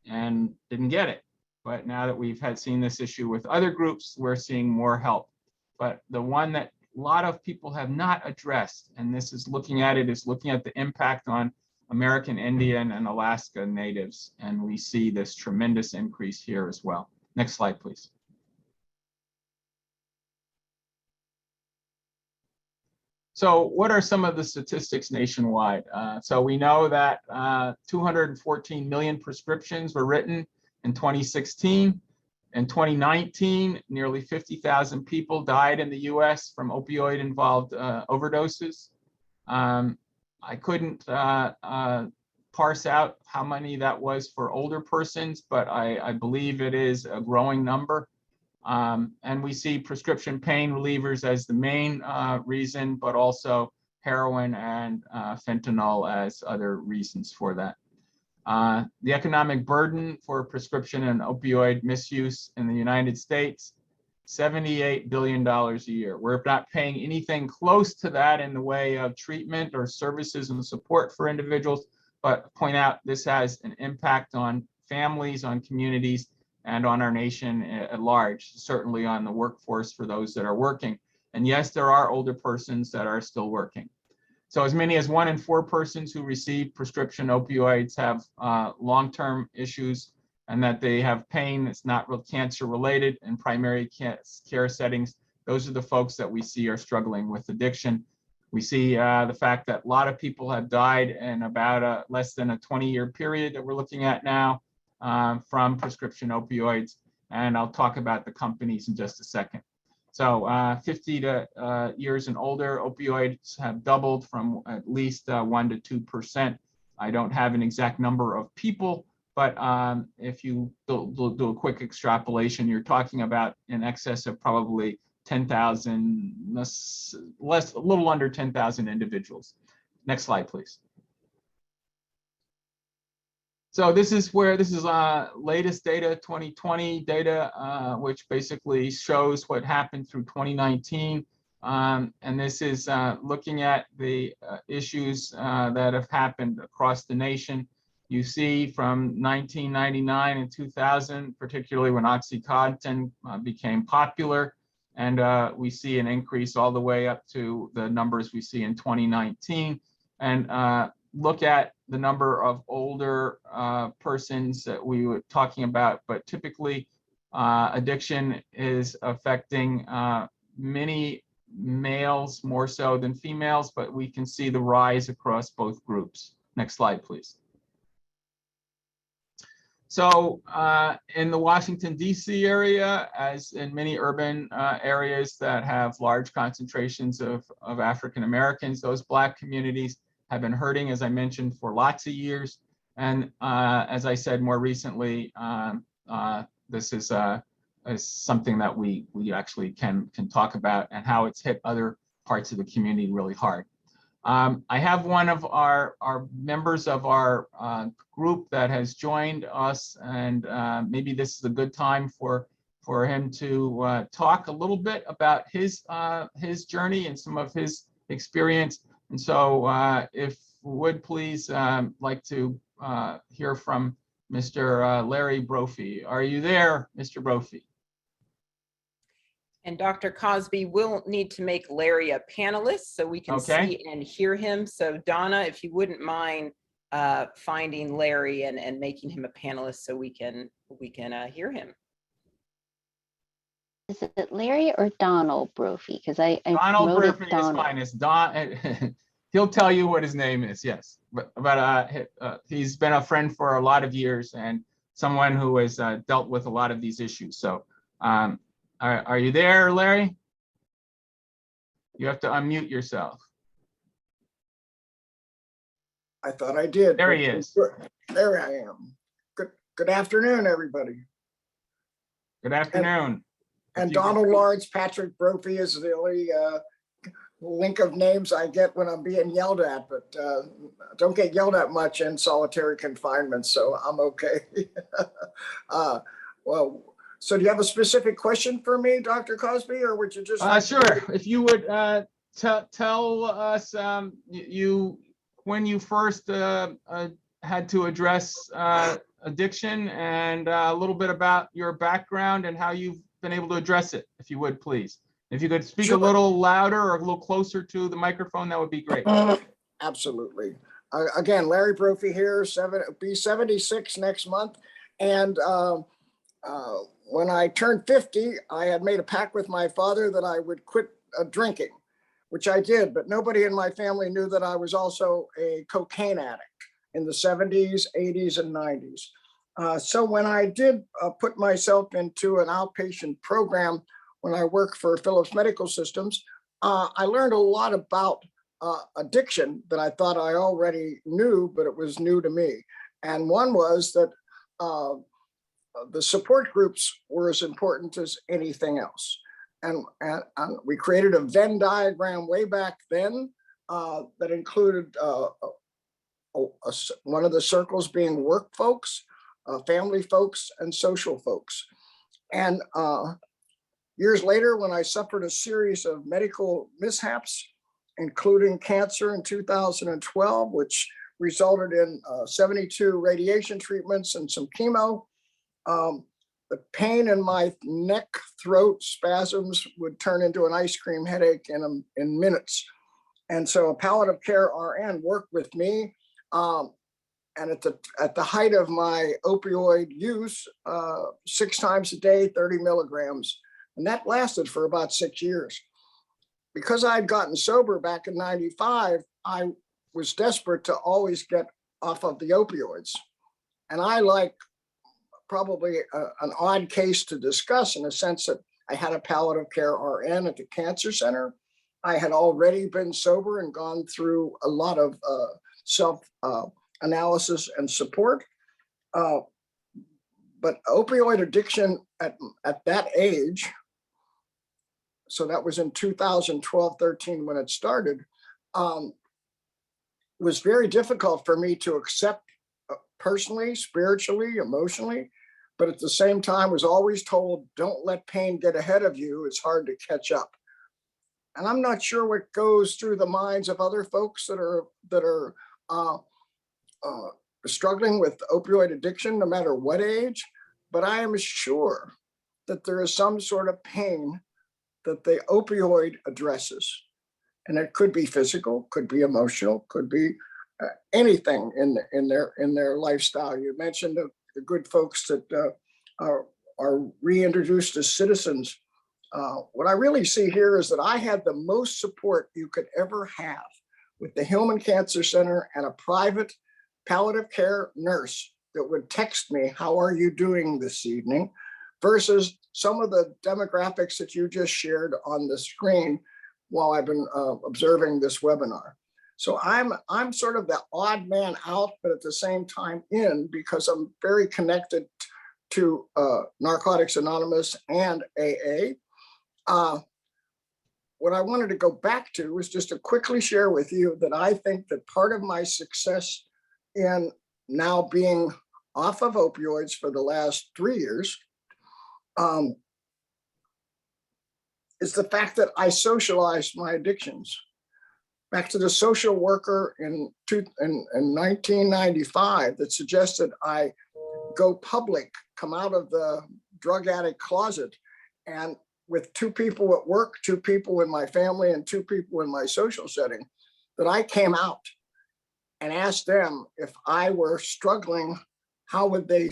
And didn't get it. But now that we've seen this issue with other groups, we're seeing more help. But the one that a lot of people have not addressed, and this is looking at the impact on American Indian and Alaska Natives. And we see this tremendous increase here as well. Next slide, please. So what are some of the statistics nationwide? So we know that 214 million prescriptions were written in 2016. In 2019, nearly 50,000 people died in the US from opioid-involved overdoses. I couldn't parse out how many that was for older persons, but I believe it is a growing number. And we see prescription pain relievers as the main reason, but also heroin and fentanyl as other reasons for that. The economic burden for prescription and opioid misuse in the United States, $78 billion a year. We're not paying anything close to that in the way of treatment or services and support for individuals, but point out this has an impact on families, on communities, and on our nation at large, certainly on the workforce for those that are working. And yes, there are older persons that are still working. So as many as 1 in 4 persons who receive prescription opioids have long-term issues, and that they have pain that's not real cancer related in primary care settings. Those are the folks that we see are struggling with addiction. We see the fact that a lot of people have died in about less than a 20-year period that we're looking at now from prescription opioids. And I'll talk about the companies in just a second. So 50 years and older, opioids have doubled from at least 1 to 2%. I don't have an exact number of people, but if you do a quick extrapolation, you're talking about in excess of probably 10,000, a little under 10,000 individuals. Next slide, please. So this is latest data, 2020 data, which basically shows what happened through 2019. And this is looking at the issues that have happened across the nation. You see from 1999 and 2000, particularly when OxyContin became popular, and we see an increase all the way up to the numbers we see in 2019. And look at the number of older persons that we were talking about, but typically addiction is affecting many males more so than females, but we can see the rise across both groups. Next slide, please. So in the Washington, D.C. area, as in many urban areas that have large concentrations of African Americans, those Black communities have been hurting, as I mentioned, for lots of years. And as I said more recently, this is is something that we actually can talk about, and how it's hit other parts of the community really hard. I have one of our members of our group that has joined us, and maybe this is a good time for him to talk a little bit about his journey and some of his experience. And so if would please like to hear from Mr. Larry Brophy. Are you there, Mr. Brophy? And Dr. Cosby will need to make Larry a panelist so we can see and hear him. So Donna, if you wouldn't mind finding Larry and making him a panelist so we can hear him. Is it Larry or Donald Brophy? Because I Donald wrote Brophy it is Donald. fine. It's Don. He'll tell you what his name is. Yes, but he's been a friend for a lot of years and someone who has dealt with a lot of these issues. So. Are you there, Larry? You have to unmute yourself. I thought I did. There he is. There I am. Good afternoon, everybody. Good afternoon. And Donald Lawrence Patrick Brophy is the only link of names I get when I'm being yelled at, but don't get yelled at much in solitary confinement, so I'm okay. Well, so do you have a specific question for me, Dr. Cosby, or would you just sure. If you would tell us when you first had to address addiction, and a little bit about your background and how you've been able to address it, if you would, please. If you could speak a little louder or a little closer to the microphone, that would be great. Absolutely. Again, Larry Brophy here, be 76 next month. And when I turned 50, I had made a pact with my father that I would quit drinking, which I did, but nobody in my family knew that I was also a cocaine addict in the 70s, 80s, and 90s. So when I did put myself into an outpatient program, when I worked for Philips Medical Systems, I learned a lot about addiction that I thought I already knew, but it was new to me. And one was that the support groups were as important as anything else. And we created a Venn diagram way back then that included one of the circles being work folks, family folks, and social folks. And years later, when I suffered a series of medical mishaps, including cancer in 2012, which resulted in 72 radiation treatments and some chemo, the pain in my neck, throat, spasms would turn into an ice cream headache in minutes. And so a palliative care RN worked with me. And at the height of my opioid use, 6 times a day, 30 milligrams. And that lasted for about 6 years. Because I'd gotten sober back in 95, I was desperate to always get off of the opioids. And I probably an odd case to discuss in the sense that I had a palliative care RN at the cancer center. I had already been sober and gone through a lot of self-analysis and support. But opioid addiction at that age, so that was in 2012, 13 when it started, was very difficult for me to accept personally, spiritually, emotionally, but at the same time was always told, don't let pain get ahead of you. It's hard to catch up. And I'm not sure what goes through the minds of other folks that are struggling with opioid addiction, no matter what age, but I am sure that there is some sort of pain that the opioid addresses. And it could be physical, could be emotional, could be anything in their lifestyle. You mentioned the good folks that are reintroduced as citizens. What I really see here is that I had the most support you could ever have with the Hillman Cancer Center and a private palliative care nurse that would text me, how are you doing this evening? Versus some of the demographics that you just shared on the screen while I've been observing this webinar. So I'm sort of the odd man out, but at the same time in, because I'm very connected to Narcotics Anonymous and AA. What I wanted to go back to was just to quickly share with you that I think that part of my success in now being off of opioids for the last 3 years is the fact that I socialized my addictions. Back to the social worker in 1995 that suggested I go public, come out of the drug addict closet, and with 2 people at work, 2 people in my family, and 2 people in my social setting, that I came out and asked them if I were struggling, how would they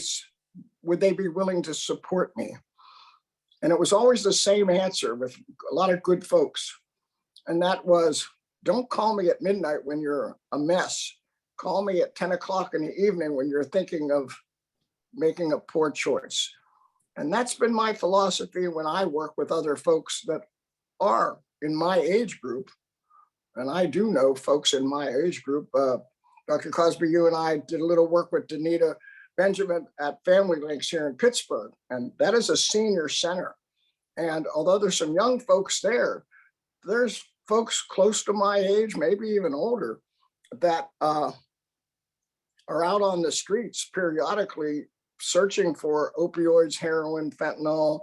be willing to support me? And it was always the same answer with a lot of good folks. And that was, don't call me at midnight when you're a mess. Call me at 10 o'clock in the evening when you're thinking of making a poor choice. And that's been my philosophy when I work with other folks that are in my age group. And I do know folks in my age group. Dr. Cosby, you and I did a little work with Danita Benjamin at Family Links here in Pittsburgh. And that is a senior center. And although there's some young folks there, there's folks close to my age, maybe even older, that are out on the streets periodically searching for opioids, heroin, fentanyl,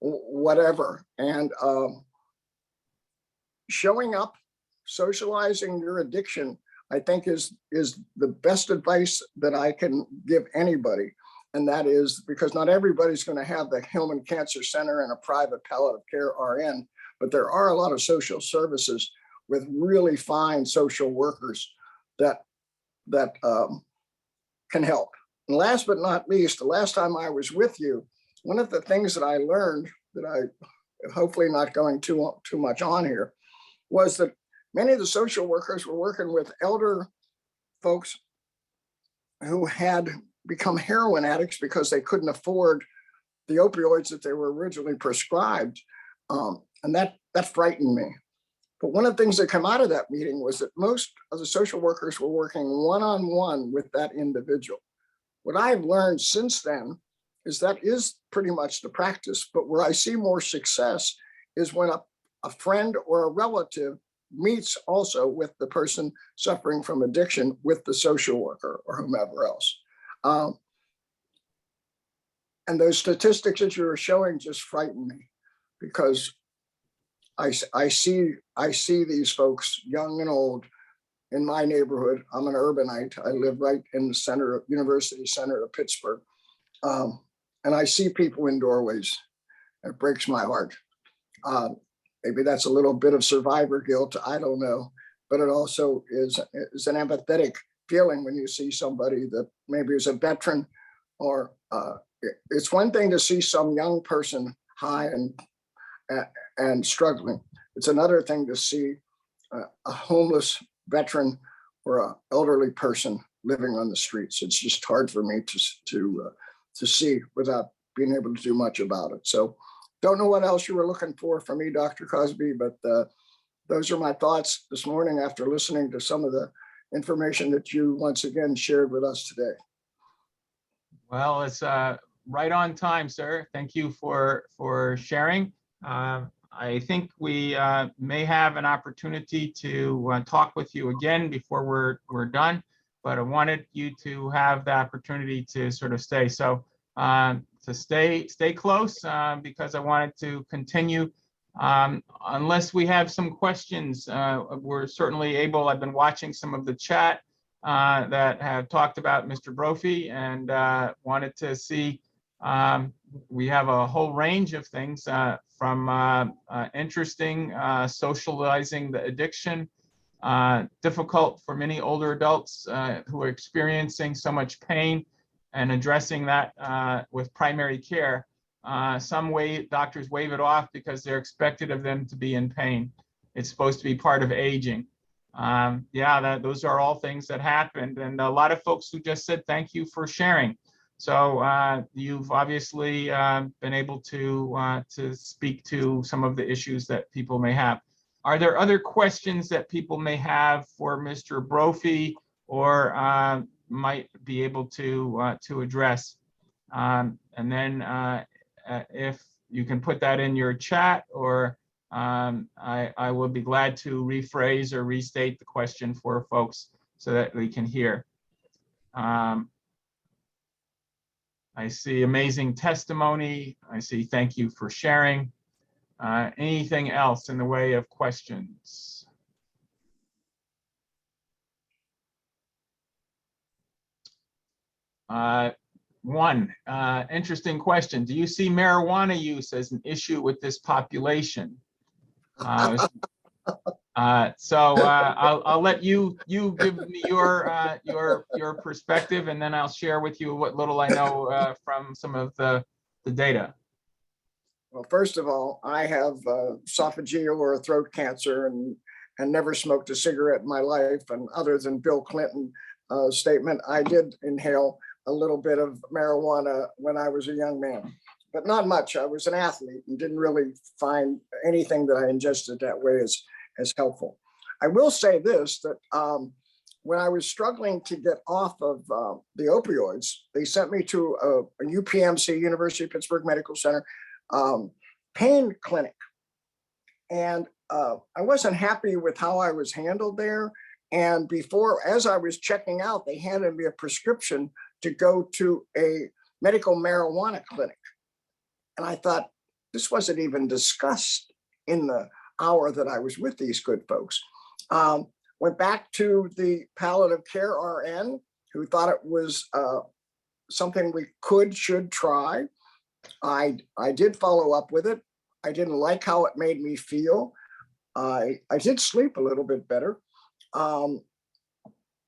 whatever. And showing up, socializing your addiction, I think is the best advice that I can give anybody. And that is because not everybody's going to have the Hillman Cancer Center and a private palliative care RN, but there are a lot of social services with really fine social workers that can help. And last but not least, the last time I was with you, one of the things that I learned that I hopefully not going too much on here was that many of the social workers were working with elder folks who had become heroin addicts because they couldn't afford the opioids that they were originally prescribed. And that frightened me. But one of the things that came out of that meeting was that most of the social workers were working one-on-one with that individual. What I've learned since then is that is pretty much the practice, but where I see more success is when a friend or a relative meets also with the person suffering from addiction with the social worker or whomever else. And those statistics that you were showing just frighten me because I see these folks, young and old, in my neighborhood. I'm an urbanite. I live right in the center of University Center of Pittsburgh. And I see people in doorways. It breaks my heart. Maybe that's a little bit of survivor guilt. I don't know. But it also is an empathetic feeling when you see somebody that maybe is a veteran or it's one thing to see some young person high and struggling. It's another thing to see a homeless veteran or an elderly person living on the streets. It's just hard for me to see without being able to do much about it. So don't know what else you were looking for from me, Dr. Cosby, but those are my thoughts this morning after listening to some of the information that you once again shared with us today. Well, it's right on time, sir. Thank you for sharing. I think we may have an opportunity to talk with you again before we're done, but I wanted you to have the opportunity to sort of stay. So to stay close because I wanted to continue. Unless we have some questions, we're certainly able. I've been watching some of the chat that have talked about Mr. Brophy and wanted to see. We have a whole range of things from interesting socializing the addiction, difficult for many older adults who are experiencing so much pain and addressing that with primary care. Some doctors wave it off because they're expected of them to be in pain. It's supposed to be part of aging. Those are all things that happened. And a lot of folks who just said, thank you for sharing. So you've obviously been able to speak to some of the issues that people may have. Are there other questions that people may have for Mr. Brophy or might be able to address? And then if you can put that in your chat, or I will be glad to rephrase or restate the question for folks so that we can hear. I see amazing testimony. I see thank you for sharing. Anything else in the way of questions? One interesting question. Do you see marijuana use as an issue with this population? I'll let you give me your perspective, and then I'll share with you what little I know from some of the data. Well, first of all, I have esophageal or throat cancer and never smoked a cigarette in my life. And other than Bill Clinton statement, I did inhale a little bit of marijuana when I was a young man, but not much. I was an athlete and didn't really find anything that I ingested that way as helpful. I will say this, that when I was struggling to get off of the opioids, they sent me to a UPMC, University of Pittsburgh Medical Center, pain clinic. And I wasn't happy with how I was handled there. And as I was checking out, they handed me a prescription to go to a medical marijuana clinic. And I thought, this wasn't even discussed in the hour that I was with these good folks. Went back to the palliative care RN, who thought it was something we should try. I did follow up with it. I didn't like how it made me feel. I did sleep a little bit better.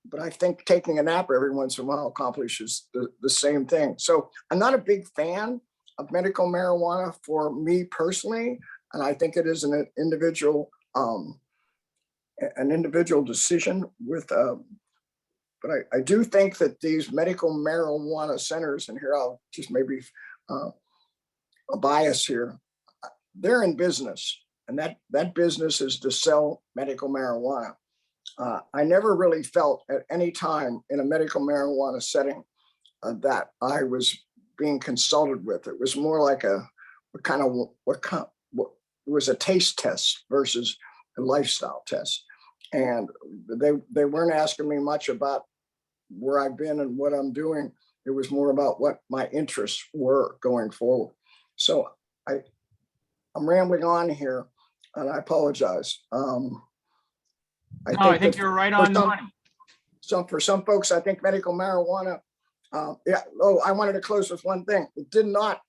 But I think taking a nap every once in a while accomplishes the same thing. So I'm not a big fan of medical marijuana for me personally. And I think it is an individual decision with, but I do think that these medical marijuana centers, and here I'll just maybe a bias here, they're in business, and that business is to sell medical marijuana. I never really felt at any time in a medical marijuana setting that I was being consulted with. It was more like it was a taste test versus a lifestyle test. And they weren't asking me much about where I've been and what I'm doing. It was more about what my interests were going forward. So I'm rambling on here, and I apologize. I think you're right on the money. So for some folks, I think medical marijuana, I wanted to close with one thing. It did not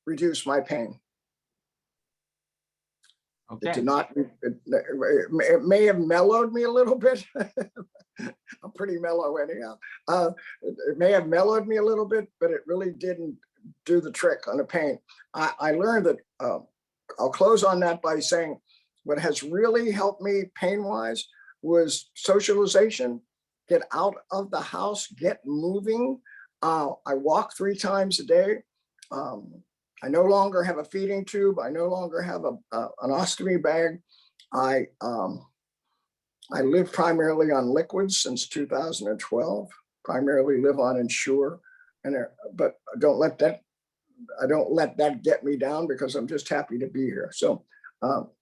reduce my pain. Okay. It did not, it may have mellowed me a little bit. I'm pretty mellow anyhow. It may have mellowed me a little bit, but it really didn't do the trick on the pain. I learned that, I'll close on that by saying, what has really helped me pain-wise was socialization, get out of the house, get moving. I walk 3 times a day. I no longer have a feeding tube. I no longer have an ostomy bag. I live primarily on liquids since 2012, primarily live on Ensure. But I don't let that get me down, because I'm just happy to be here. So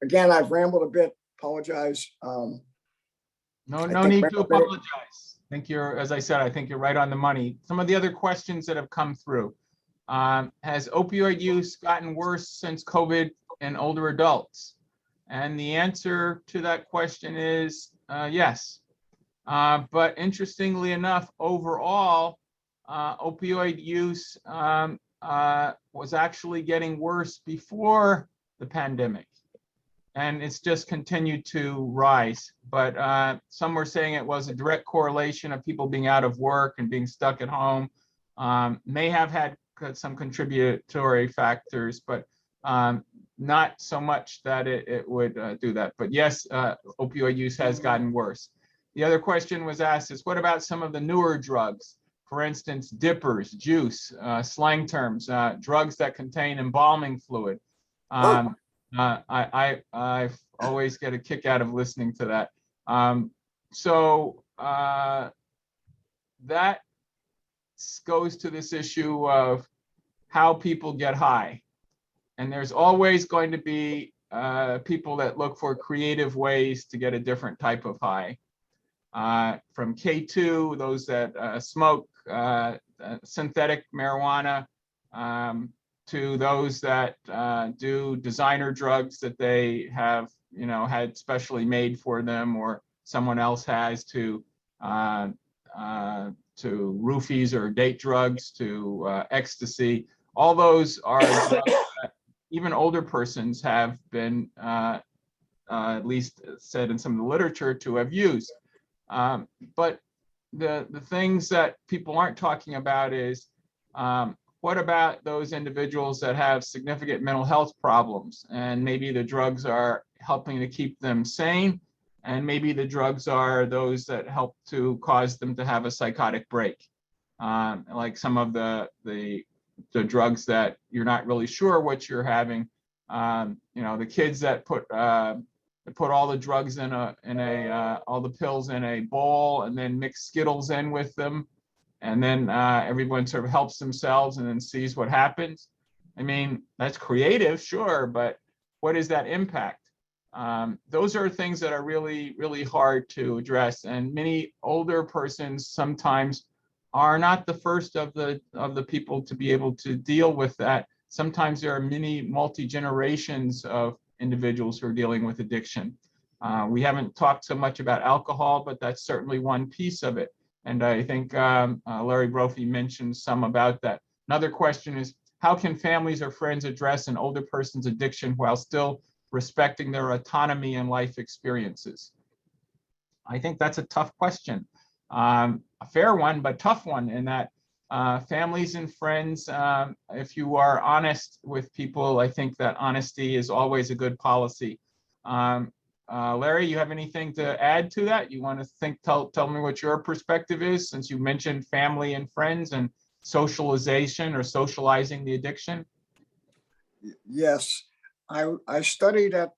again, I've rambled a bit, apologize. No need to apologize. I think as I said, I think you're right on the money. Some of the other questions that have come through. Has opioid use gotten worse since COVID in older adults? And the answer to that question is yes. But interestingly enough, overall, opioid use was actually getting worse before the pandemic. And it's just continued to rise. But some were saying it was a direct correlation of people being out of work and being stuck at home. May have had some contributory factors, but not so much that it would do that. But yes, opioid use has gotten worse. The other question was asked is, what about some of the newer drugs? For instance, dippers, juice, slang terms, drugs that contain embalming fluid. I always get a kick out of listening to that. That goes to this issue of how people get high. And there's always going to be people that look for creative ways to get a different type of high. From K2, those that smoke synthetic marijuana, to those that do designer drugs that they have, had specially made for them, or someone else has, to roofies or date drugs, to ecstasy. All those are drugs that even older persons have been, at least said in some of the literature, to have used. But the things that people aren't talking about is, what about those individuals that have significant mental health problems, and maybe the drugs are helping to keep them sane, and maybe the drugs are those that help to cause them to have a psychotic break, like some of the drugs that you're not really sure what you're having. The kids that put all the drugs in all the pills in a bowl, and then mix Skittles in with them, and then everyone sort of helps themselves and then sees what happens. I mean, that's creative, sure, but what is that impact? Those are things that are really, really hard to address, and many older persons sometimes are not the first of the people to be able to deal with that. Sometimes there are many multi-generations of individuals who are dealing with addiction. We haven't talked so much about alcohol, but that's certainly one piece of it. And I think Larry Brophy mentioned some about that. Another question is, how can families or friends address an older person's addiction while still respecting their autonomy and life experiences? I think that's a tough question. A fair one, but tough one, in that families and friends, if you are honest with people, I think that honesty is always a good policy. Larry, you have anything to add to that? You want to tell me what your perspective is, since you mentioned family and friends and socialization or socializing the addiction? Yes, I studied at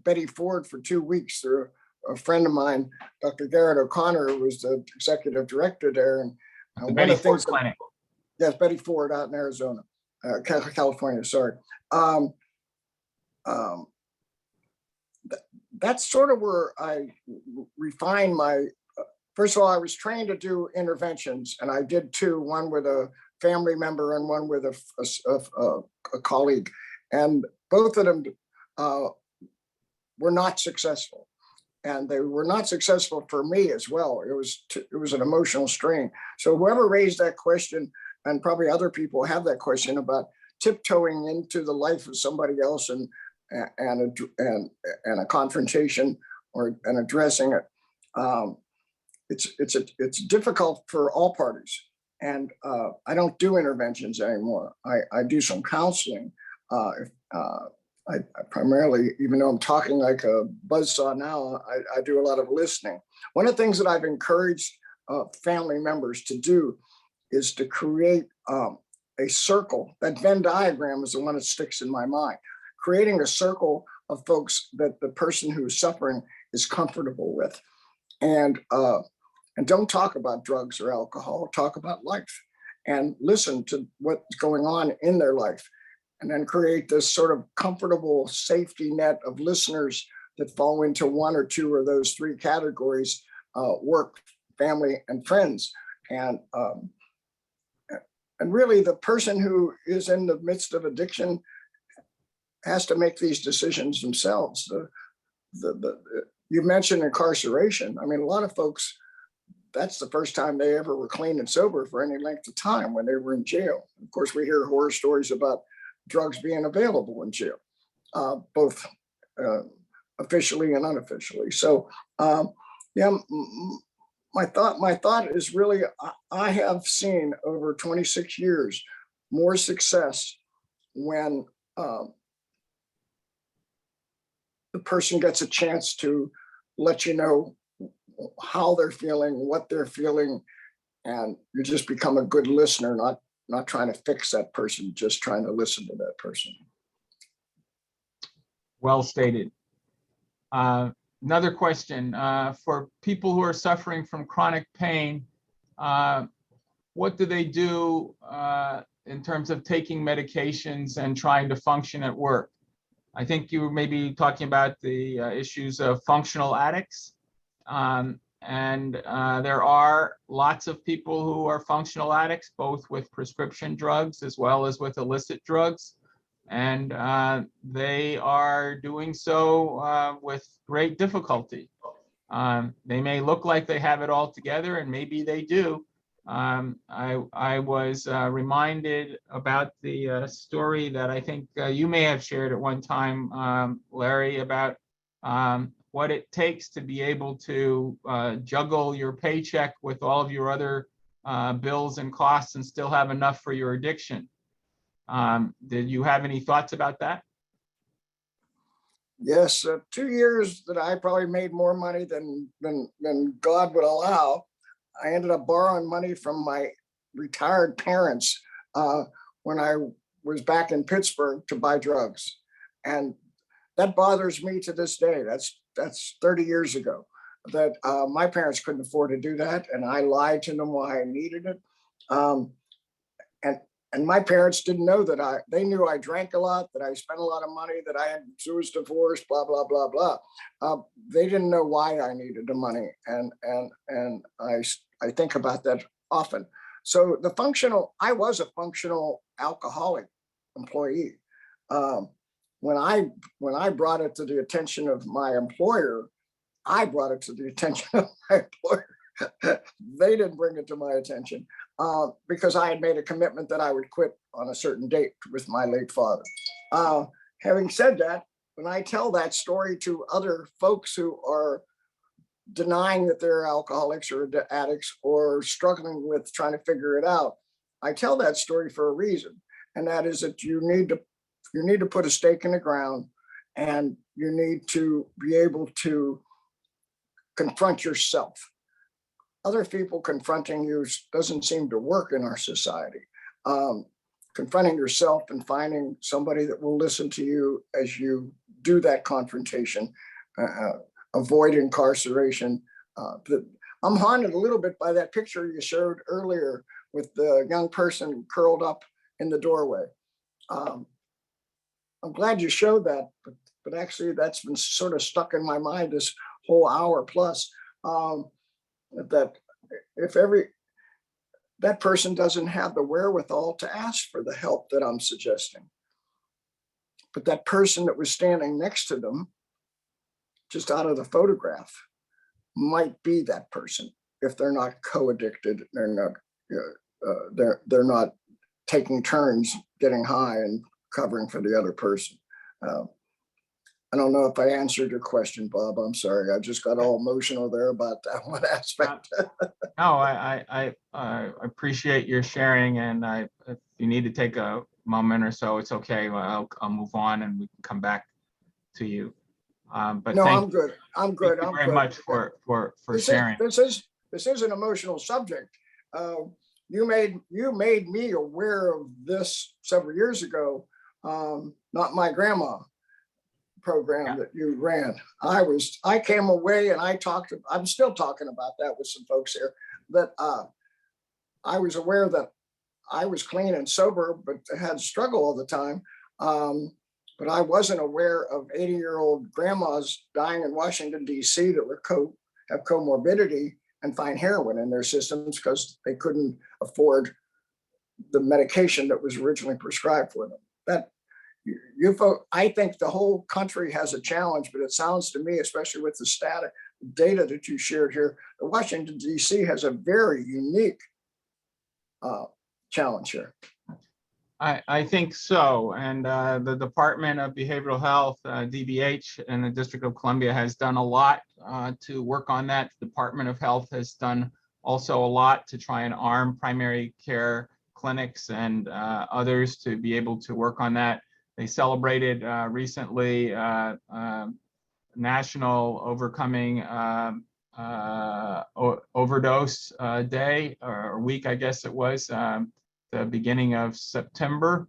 Betty Ford for 2 weeks through a friend of mine, Dr. Garrett O'Connor, who was the executive director there. And The Betty Ford Clinic. Yes, Betty Ford out in Arizona, California, sorry. That's sort of where I refined my, first of all, I was trained to do interventions, and I did two, one with a family member and one with a colleague. And both of them were not successful. And they were not successful for me as well. It was an emotional strain. So whoever raised that question, and probably other people have that question about tiptoeing into the life of somebody else and a confrontation and addressing it, it's difficult for all parties. And I don't do interventions anymore. I do some counseling. I primarily, even though I'm talking like a buzzsaw now, I do a lot of listening. One of the things that I've encouraged family members to do is to create a circle. That Venn diagram is the one that sticks in my mind. Creating a circle of folks that the person who's suffering is comfortable with. And don't talk about drugs or alcohol, talk about life and listen to what's going on in their life. And then create this sort of comfortable safety net of listeners that fall into one or two of those three categories: work, family, and friends. And really, the person who is in the midst of addiction has to make these decisions themselves. You mentioned incarceration. I mean, a lot of folks, that's the first time they ever were clean and sober for any length of time, when they were in jail. Of course, we hear horror stories about drugs being available in jail, both officially and unofficially. So, yeah, my thought is really, I have seen over 26 years more success when the person gets a chance to let you know how they're feeling, what they're feeling, and you just become a good listener, not trying to fix that person, just trying to listen to that person. Well stated. Another question, for people who are suffering from chronic pain, what do they do in terms of taking medications and trying to function at work? I think you were maybe talking about the issues of functional addicts. There are lots of people who are functional addicts, both with prescription drugs as well as with illicit drugs. And they are doing so with great difficulty. They may look like they have it all together, and maybe they do. I was reminded about the story that I think you may have shared at one time, Larry, about what it takes to be able to juggle your paycheck with all of your other bills and costs and still have enough for your addiction. Did you have any thoughts about that? Yes, 2 years that I probably made more money than God would allow. I ended up borrowing money from my retired parents when I was back in Pittsburgh to buy drugs. And that bothers me to this day. That's 30 years ago, that my parents couldn't afford to do that. And I lied to them why I needed it. And my parents didn't know that they knew I drank a lot, that I spent a lot of money, that I was divorced, blah, blah, blah, blah. They didn't know why I needed the money. And I think about that often. So I was a functional alcoholic employee. When I brought it to the attention of my employer, I brought it to the attention of my employer. They didn't bring it to my attention because I had made a commitment that I would quit on a certain date with my late father. Having said that, when I tell that story to other folks who are denying that they're alcoholics or addicts or struggling with trying to figure it out, I tell that story for a reason, and that is that you need to put a stake in the ground, and you need to be able to confront yourself. Other people confronting you doesn't seem to work in our society. Confronting yourself and finding somebody that will listen to you as you do that confrontation, avoid incarceration. I'm haunted a little bit by that picture you showed earlier with the young person curled up in the doorway. I'm glad you showed that, but actually that's been sort of stuck in my mind this whole hour plus. That if that person doesn't have the wherewithal to ask for the help that I'm suggesting, but that person that was standing next to them, just out of the photograph, might be that person if they're not co-addicted, they're not taking turns getting high and covering for the other person. I don't know if I answered your question, Bob. I'm sorry. I just got all emotional there about that one aspect. No, I appreciate your sharing, and if you need to take a moment or so, it's okay. I'll move on, and we can come back to you. But no, I'm good. I'm good. Thank you very much for sharing. This is an emotional subject. You made me aware of this several years ago. Not my grandma program that you ran. I came away and I'm still talking about that with some folks here, that I was aware that I was clean and sober, but had struggle all the time. But I wasn't aware of 80-year-old grandmas dying in Washington, D.C. that were have comorbidity and find heroin in their systems because they couldn't afford the medication that was originally prescribed for them. I think the whole country has a challenge, but it sounds to me, especially with the data that you shared here, that Washington, D.C. has a very unique challenge here. I think so. And the Department of Behavioral Health, DBH, and the District of Columbia has done a lot to work on that. The Department of Health has done also a lot to try and arm primary care clinics and others to be able to work on that. They celebrated recently National Overcoming Overdose Day, or week, I guess it was, the beginning of September,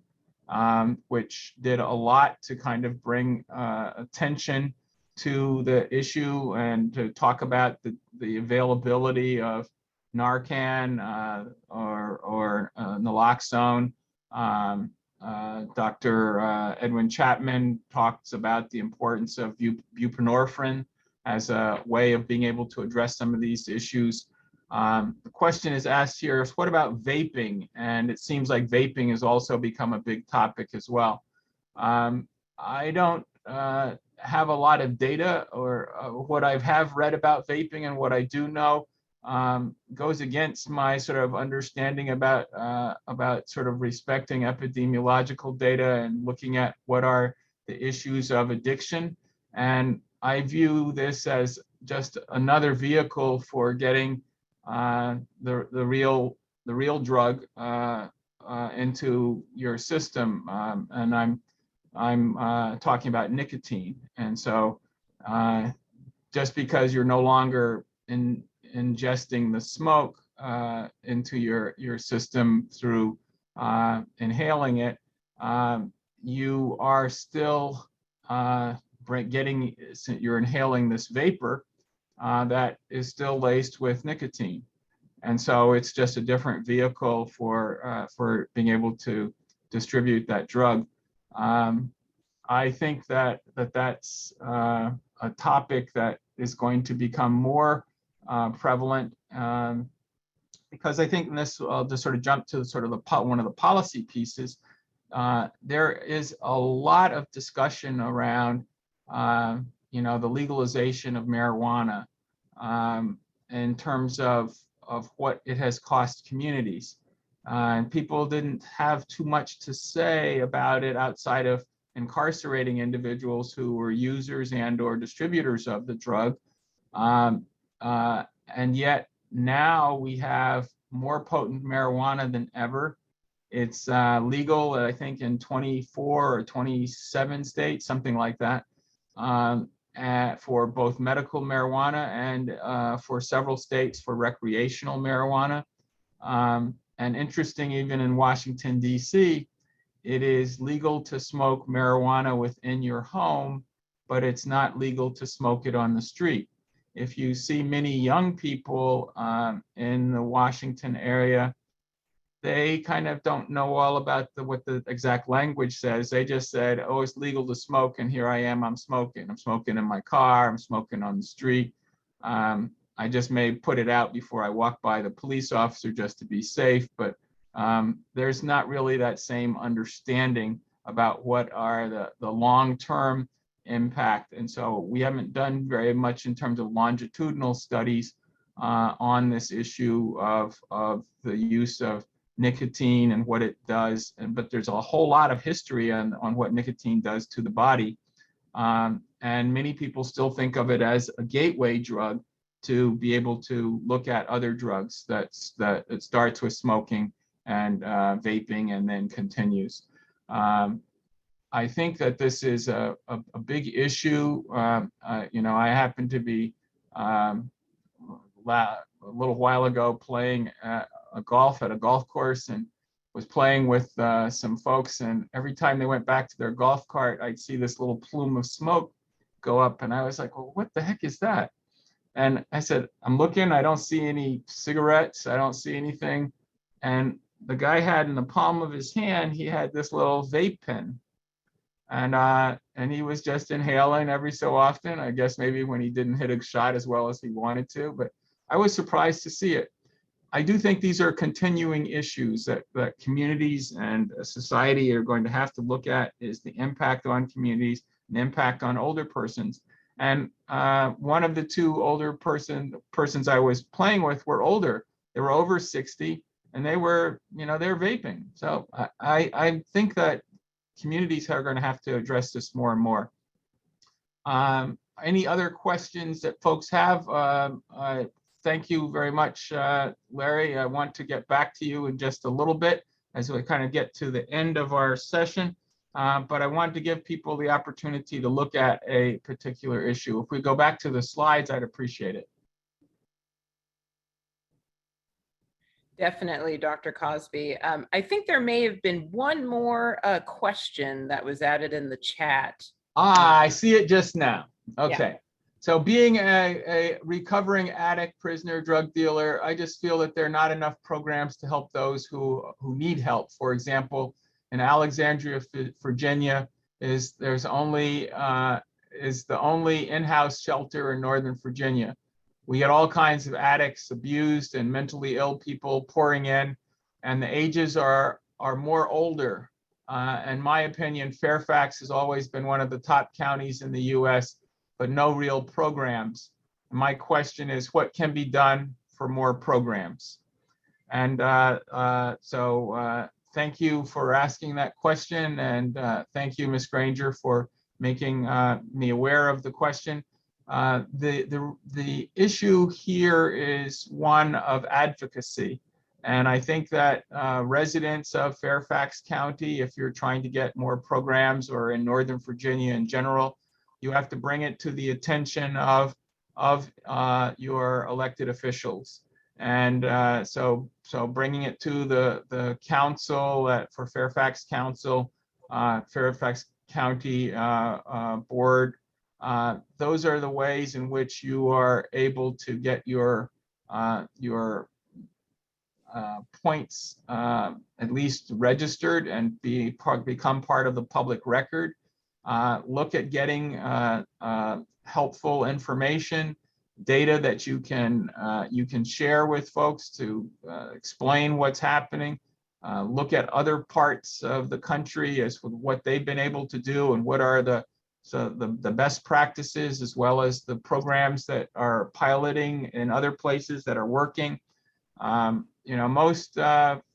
which did a lot to kind of bring attention to the issue and to talk about the availability of Narcan or naloxone. Dr. Edwin Chapman talks about the importance of buprenorphine as a way of being able to address some of these issues. The question is asked here is, what about vaping? And it seems like vaping has also become a big topic as well. I don't have a lot of data, or what I have read about vaping and what I do know goes against my sort of understanding about sort of respecting epidemiological data and looking at what are the issues of addiction. And I view this as just another vehicle for getting the real drug into your system, and I'm talking about nicotine. And so just because you're no longer ingesting the smoke into your system through inhaling it, you are still you're inhaling this vapor that is still laced with nicotine. And so it's just a different vehicle for being able to distribute that drug. I think that's a topic that is going to become more prevalent, because I think in this, I'll just sort of jump to sort of one of the policy pieces. There is a lot of discussion around the legalization of marijuana in terms of what it has cost communities. And people didn't have too much to say about it outside of incarcerating individuals who were users and or distributors of the drug. And yet now we have more potent marijuana than ever. It's legal, I think, in 24 or 27 states, something like that, for both medical marijuana and for several states for recreational marijuana. And interesting, even in Washington, D.C., it is legal to smoke marijuana within your home, but it's not legal to smoke it on the street. If you see many young people in the Washington area, they kind of don't know all about what the exact language says. They just said, oh, it's legal to smoke, and here I am, I'm smoking. I'm smoking in my car, I'm smoking on the street. I just may put it out before I walk by the police officer just to be safe, but there's not really that same understanding about what are the long-term impact. And so we haven't done very much in terms of longitudinal studies on this issue of the use of nicotine and what it does. But there's a whole lot of history on what nicotine does to the body. And many people still think of it as a gateway drug to be able to look at other drugs that it starts with smoking and vaping and then continues. I think that this is a big issue. I happened to be a little while ago playing golf at a golf course and was playing with some folks, and every time they went back to their golf cart, I'd see this little plume of smoke go up, and I was like, well, what the heck is that? And I said, I'm looking, I don't see any cigarettes, I don't see anything. And the guy had in the palm of his hand, he had this little vape pen. And he was just inhaling every so often, I guess maybe when he didn't hit a shot as well as he wanted to, but I was surprised to see it. I do think these are continuing issues that communities and society are going to have to look at, is the impact on communities and impact on older persons. And one of the two older persons I was playing with were older. They were over 60 and they were, they're vaping. So I think that communities are going to have to address this more and more. Any other questions that folks have? Thank you very much, Larry. I want to get back to you in just a little bit as we kind of get to the end of our session. But I wanted to give people the opportunity to look at a particular issue. If we go back to the slides, I'd appreciate it. Definitely, Dr. Cosby. I think there may have been one more question that was added in the chat. I see it just now. Okay. Yeah. So being a recovering addict, prisoner, drug dealer, I just feel that there are not enough programs to help those who need help. For example, in Alexandria, Virginia, is the only in-house shelter in Northern Virginia. We get all kinds of addicts, abused, and mentally ill people pouring in, and the ages are more older. In my opinion, Fairfax has always been one of the top counties in the U.S., but no real programs. My question is, what can be done for more programs? And thank you for asking that question, and thank you, Ms. Granger, for making me aware of the question. The issue here is one of advocacy. And I think that residents of Fairfax County, if you're trying to get more programs, or in Northern Virginia in general, you have to bring it to the attention of your elected officials. And so bringing it to the council for Fairfax Council, Fairfax County Board, those are the ways in which you are able to get your points at least registered and become part of the public record. Look at getting helpful information, data that you can share with folks to explain what's happening. Look at other parts of the country as with what they've been able to do and what are the best practices, as well as the programs that are piloting in other places that are working. Most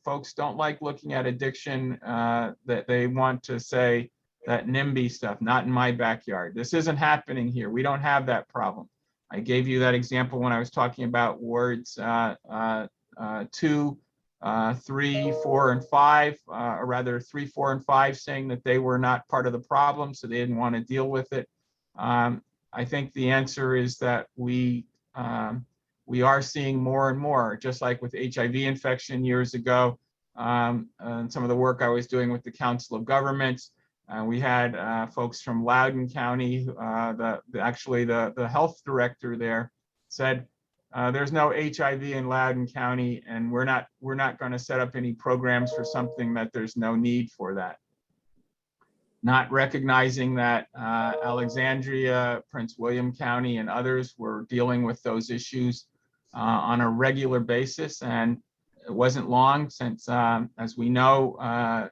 folks don't like looking at addiction, that they want to say that NIMBY stuff, not in my backyard. This isn't happening here. We don't have that problem. I gave you that example when I was talking about wards 2, 3, 4, and 5, or rather 3, 4, and 5, saying that they were not part of the problem, so they didn't want to deal with it. I think the answer is that we are seeing more and more, just like with HIV infection years ago, and some of the work I was doing with the Council of Governments. We had folks from Loudoun County, actually the health director there said, there's no HIV in Loudoun County, and we're not going to set up any programs for something that there's no need for that. Not recognizing that Alexandria, Prince William County, and others were dealing with those issues on a regular basis. And it wasn't long since, as we know,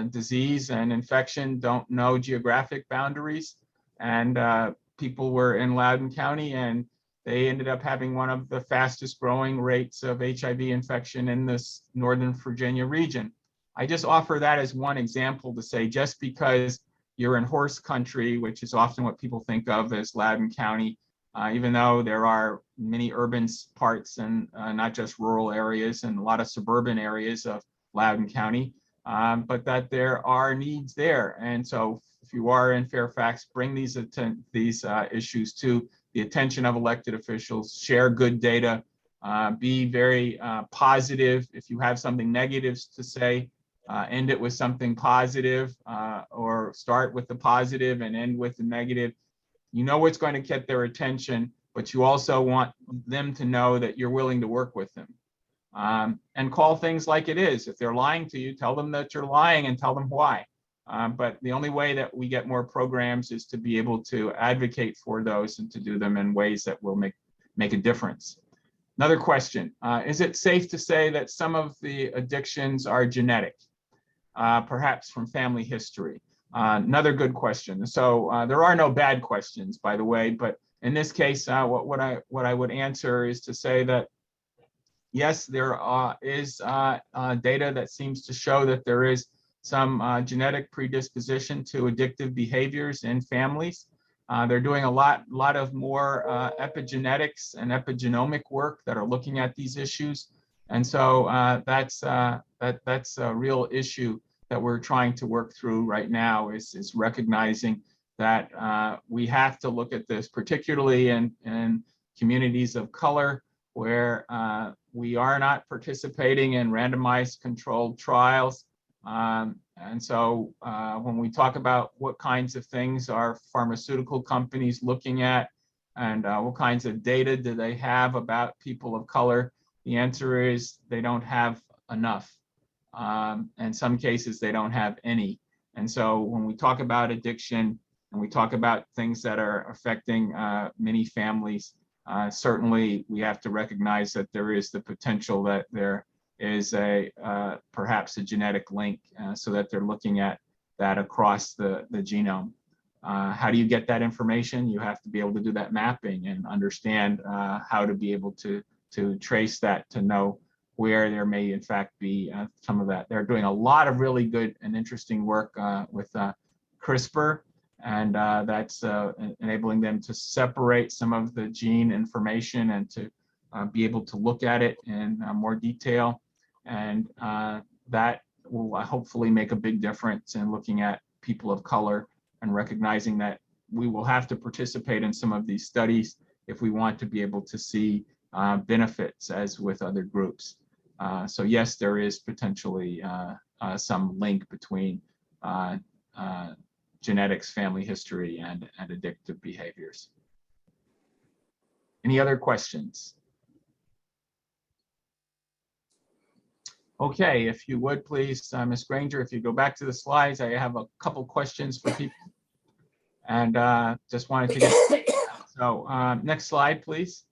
disease and infection don't know geographic boundaries. And people were in Loudoun County, and they ended up having one of the fastest growing rates of HIV infection in this Northern Virginia region. I just offer that as one example to say, just because you're in horse country, which is often what people think of as Loudoun County, even though there are many urban parts and not just rural areas and a lot of suburban areas of Loudoun County, but that there are needs there. And so if you are in Fairfax, bring these issues to the attention of elected officials, share good data, be very positive. If you have something negative to say, end it with something positive, or start with the positive and end with the negative. You know what's going to get their attention, but you also want them to know that you're willing to work with them. And call things like it is. If they're lying to you, tell them that you're lying and tell them why. But the only way that we get more programs is to be able to advocate for those and to do them in ways that will make a difference. Another question, is it safe to say that some of the addictions are genetic, perhaps from family history? Another good question. So there are no bad questions, by the way, but in this case, what I would answer is to say that yes, there is data that seems to show that there is some genetic predisposition to addictive behaviors in families. They're doing a lot of more epigenetics and epigenomic work that are looking at these issues, and so that's a real issue that we're trying to work through right now. Is recognizing that we have to look at this, particularly in communities of color, where we are not participating in randomized controlled trials. And so when we talk about what kinds of things are pharmaceutical companies looking at, And what kinds of data do they have about people of color? The answer is they don't have enough. In some cases, they don't have any. And so when we talk about addiction and we talk about things that are affecting many families, certainly we have to recognize that there is the potential that there is perhaps a genetic link, so that they're looking at that across the genome. How do you get that information? You have to be able to do that mapping and understand how to be able to trace that, to know where there may in fact be some of that. They're doing a lot of really good and interesting work with CRISPR, and that's enabling them to separate some of the gene information and to be able to look at it in more detail. And that will hopefully make a big difference in looking at people of color and recognizing that we will have to participate in some of these studies if we want to be able to see benefits as with other groups. So yes, there is potentially some link between genetics, family history, and addictive behaviors. Any other questions? Okay, if you would please, Ms. Granger, if you go back to the slides, I have a couple questions for people. And just wanted to get, so next slide, please.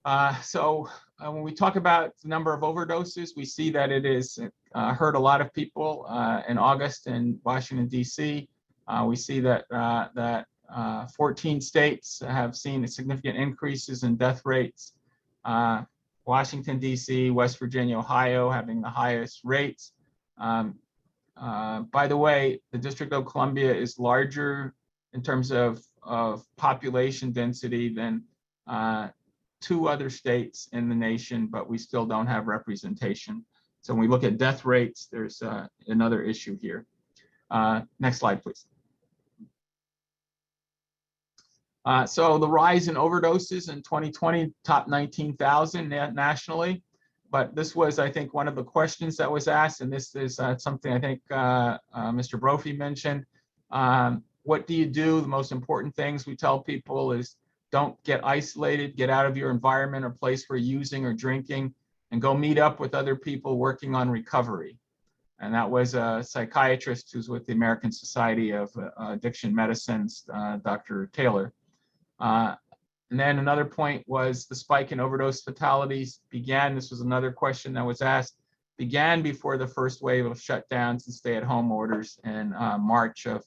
When we talk about the number of overdoses, we see that it is hurt a lot of people. In August in Washington, D.C., we see that 14 states have seen significant increases in death rates. Washington, D.C., West Virginia, Ohio having the highest rates. By the way, the District of Columbia is larger in terms of population density than 2 other states in the nation, but we still don't have representation. So when we look at death rates, there's another issue here. Next slide, please. So the rise in overdoses in 2020, top 19,000 nationally. But this was, I think, one of the questions that was asked, and this is something I think Mr. Brophy mentioned. What do you do? The most important things we tell people is don't get isolated, get out of your environment or place where you're using or drinking, and go meet up with other people working on recovery. And that was a psychiatrist who's with the American Society of Addiction Medicines, Dr. Taylor. And then another point was the spike in overdose fatalities began. This was another question that was asked, began before the first wave of shutdowns and stay-at-home orders in March of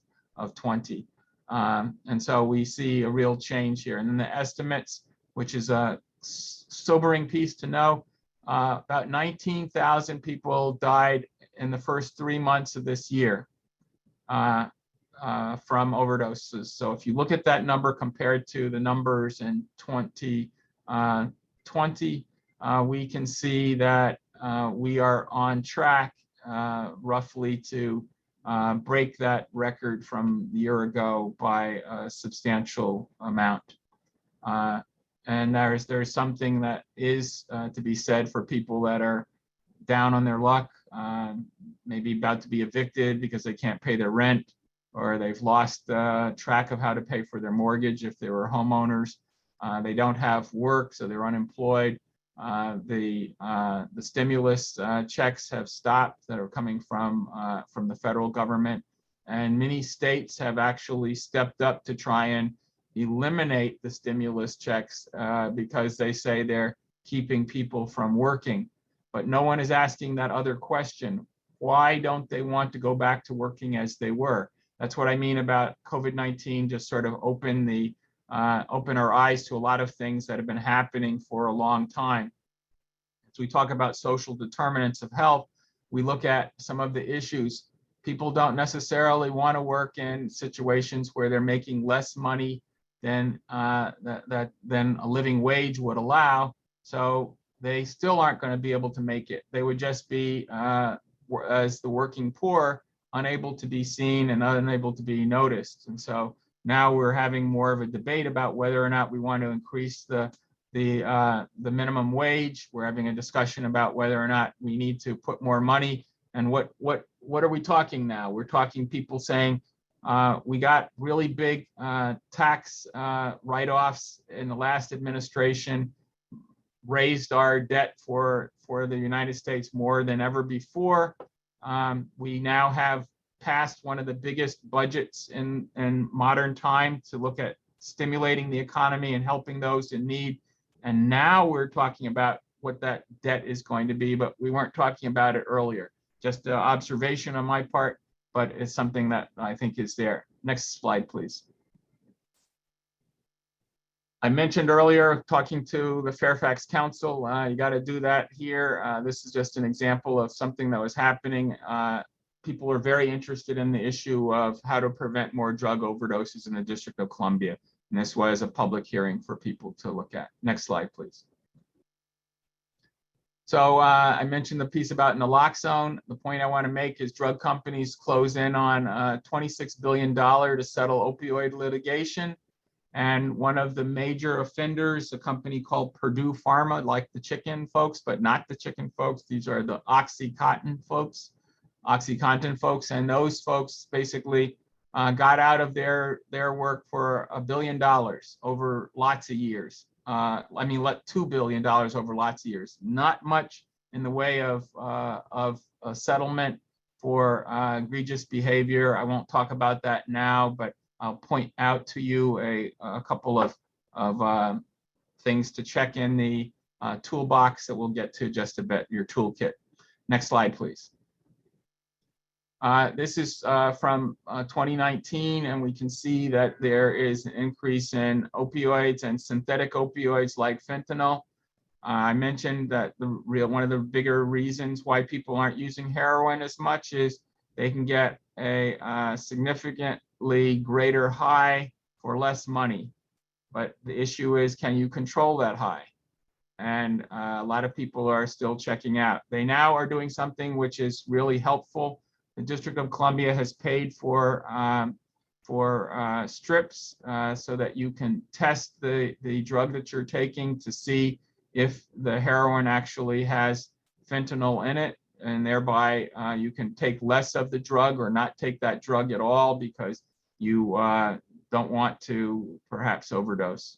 20. And so we see a real change here. And then the estimates, which is a sobering piece to know, about 19,000 people died in the first 3 months of this year from overdoses. So if you look at that number compared to the numbers in 2020, we can see that we are on track roughly to break that record from a year ago by a substantial amount. And there's something that is to be said for people that are down on their luck, maybe about to be evicted because they can't pay their rent, or they've lost track of how to pay for their mortgage if they were homeowners. They don't have work, so they're unemployed. The stimulus checks have stopped that are coming from the federal government, and many states have actually stepped up to try and eliminate the stimulus checks because they say they're keeping people from working. But no one is asking that other question. Why don't they want to go back to working as they were? That's what I mean about COVID-19 just sort of open our eyes to a lot of things that have been happening for a long time. As we talk about social determinants of health, we look at some of the issues. People don't necessarily want to work in situations where they're making less money than than a living wage would allow. So they still aren't going to be able to make it. They would just be, as the working poor, unable to be seen and unable to be noticed. And so now we're having more of a debate about whether or not we want to increase the minimum wage. We're having a discussion about whether or not we need to put more money. And what are we talking now? We're talking people saying We got really big tax write-offs in the last administration, raised our debt for the United States more than ever before. We now have passed one of the biggest budgets in modern time to look at stimulating the economy and helping those in need. And now we're talking about what that debt is going to be, but we weren't talking about it earlier. Just an observation on my part, but it's something that I think is there. Next slide, please. I mentioned earlier talking to the Fairfax Council. You got to do that here. This is just an example of something that was happening. People are very interested in the issue of how to prevent more drug overdoses in the District of Columbia. And this was a public hearing for people to look at. Next slide, please. So I mentioned the piece about naloxone. The point I want to make is drug companies close in on $26 billion to settle opioid litigation. And one of the major offenders, a company called Purdue Pharma, like the chicken folks, but not the chicken folks. These are the OxyContin folks. And those folks basically got out of their work for $1 billion over lots of years. $2 billion over lots of years. Not much in the way of a settlement for egregious behavior. I won't talk about that now, but I'll point out to you a couple of things to check in the toolbox that we'll get to just a bit, your toolkit. Next slide, please. This is from 2019, and we can see that there is an increase in opioids and synthetic opioids like fentanyl. I mentioned that one of the bigger reasons why people aren't using heroin as much is they can get a significantly greater high for less money. But the issue is, can you control that high? And a lot of people are still checking out. They now are doing something which is really helpful. The District of Columbia has paid for strips so that you can test the drug that you're taking to see if the heroin actually has fentanyl in it, and thereby you can take less of the drug or not take that drug at all because you don't want to perhaps overdose.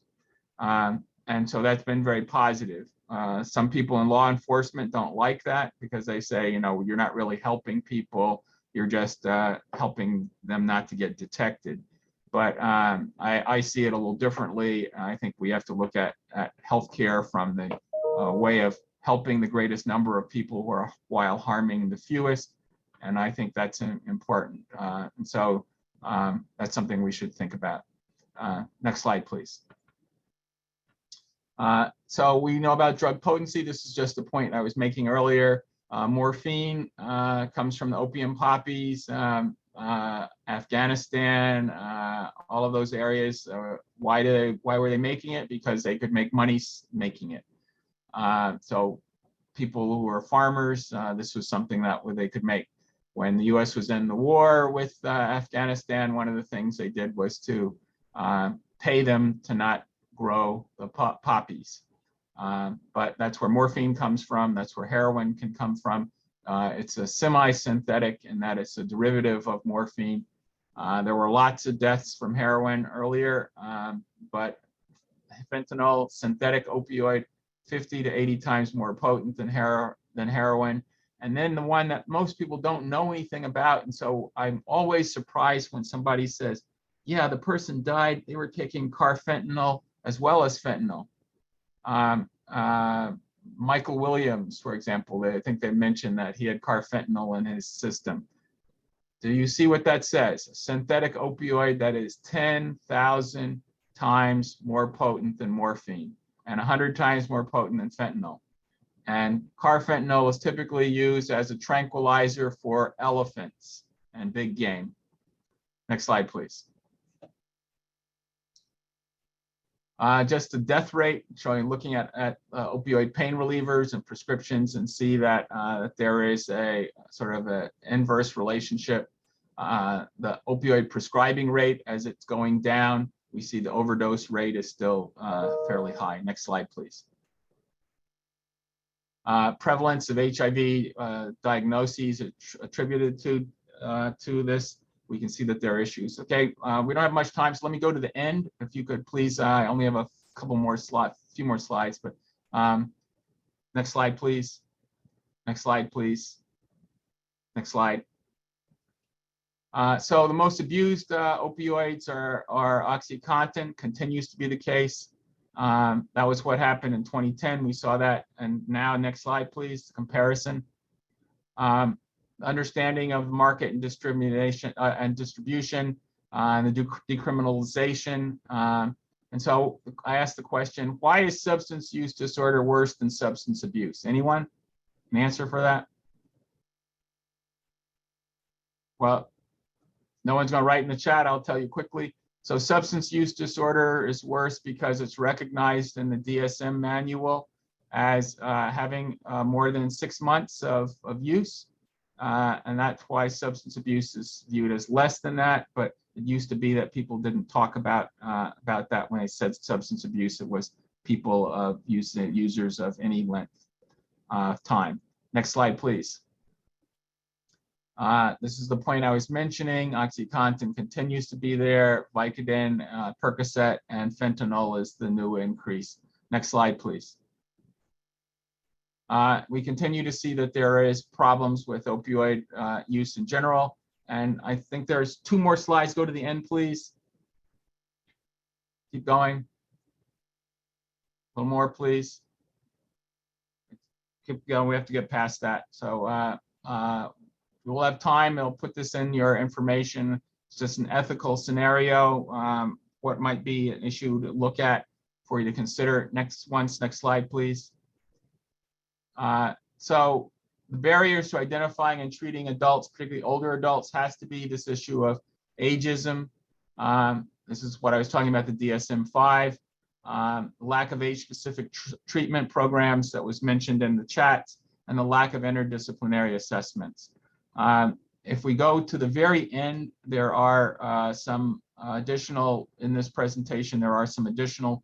And so that's been very positive. Some people in law enforcement don't like that because they say, you know, you're not really helping people, you're just helping them not to get detected. But I see it a little differently. I think we have to look at healthcare from the way of helping the greatest number of people while harming the fewest. And I think that's important. And so that's something we should think about. Next slide, please. So we know about drug potency. This is just the point I was making earlier. Morphine comes from the opium poppies, Afghanistan, all of those areas. Why were they making it? Because they could make money making it. So people who were farmers, this was something that they could make. When the US was in the war with Afghanistan, one of the things they did was to pay them to not grow the poppies. But that's where morphine comes from. That's where heroin can come from. It's a semi-synthetic in that it's a derivative of morphine. There were lots of deaths from heroin earlier, but fentanyl, synthetic opioid, 50 to 80 times more potent than heroin. And then the one that most people don't know anything about. And so I'm always surprised when somebody says, yeah, the person died, they were taking carfentanil as well as fentanyl. Michael Williams, for example, I think they mentioned that he had carfentanil in his system. Do you see what that says? A synthetic opioid that is 10,000 times more potent than morphine and 100 times more potent than fentanyl. And carfentanil is typically used as a tranquilizer for elephants and big game. Next slide, please. Just the death rate, looking at opioid pain relievers and prescriptions, and see that there is a sort of an inverse relationship. The opioid prescribing rate, as it's going down, we see the overdose rate is still fairly high. Next slide, please. Prevalence of HIV diagnoses attributed to this. we can see that there are issues. Okay, we don't have much time, so let me go to the end. If you could please, I only have a couple more slides, a few more slides, but next slide, please. Next slide, please. Next slide. So the most abused opioids are OxyContin, continues to be the case. That was what happened in 2010. We saw that. And now, next slide, please, comparison. Understanding of market and distribution and the decriminalization. And so I asked the question, why is substance use disorder worse than substance abuse? Anyone? An answer for that? Well, no one's going to write in the chat. I'll tell you quickly. So substance use disorder is worse because it's recognized in the DSM manual as having more than 6 months of use. And that's why substance abuse is viewed as less than that. But it used to be that people didn't talk about that when they said substance abuse. It was people users of any length of time. Next slide, please. This is the point I was mentioning. OxyContin continues to be there. Vicodin, Percocet, and fentanyl is the new increase. Next slide, please. We continue to see that there is problems with opioid use in general. And I think there's 2 more slides. Go to the end, please. Keep going. A little more, please. Keep going. We have to get past that. So we'll have time. It'll put this in your information. It's just an ethical scenario. What might be an issue to look at for you to consider. Next slide, please. So the barriers to identifying and treating adults, particularly older adults, has to be this issue of ageism. This is what I was talking about, the DSM-5. Lack of age-specific treatment programs that was mentioned in the chat, and the lack of interdisciplinary assessments. If we go to the very end, there are some additional, in this presentation, there are some additional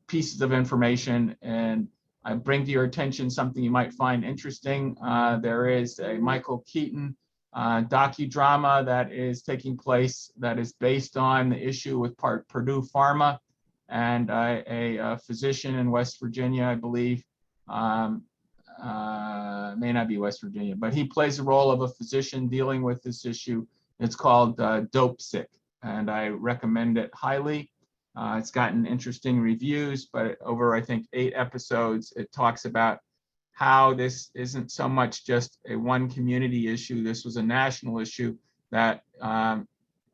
pieces of information, and I bring to your attention something you might find interesting. There is a Michael Keaton docudrama that is taking place that is based on the issue with Purdue Pharma, and a physician in West Virginia, I believe, may not be West Virginia, but he plays the role of a physician dealing with this issue. It's called Dope Sick, and I recommend it highly. It's gotten interesting reviews, but over, I think, 8 episodes, it talks about how this isn't so much just a one community issue. This was a national issue that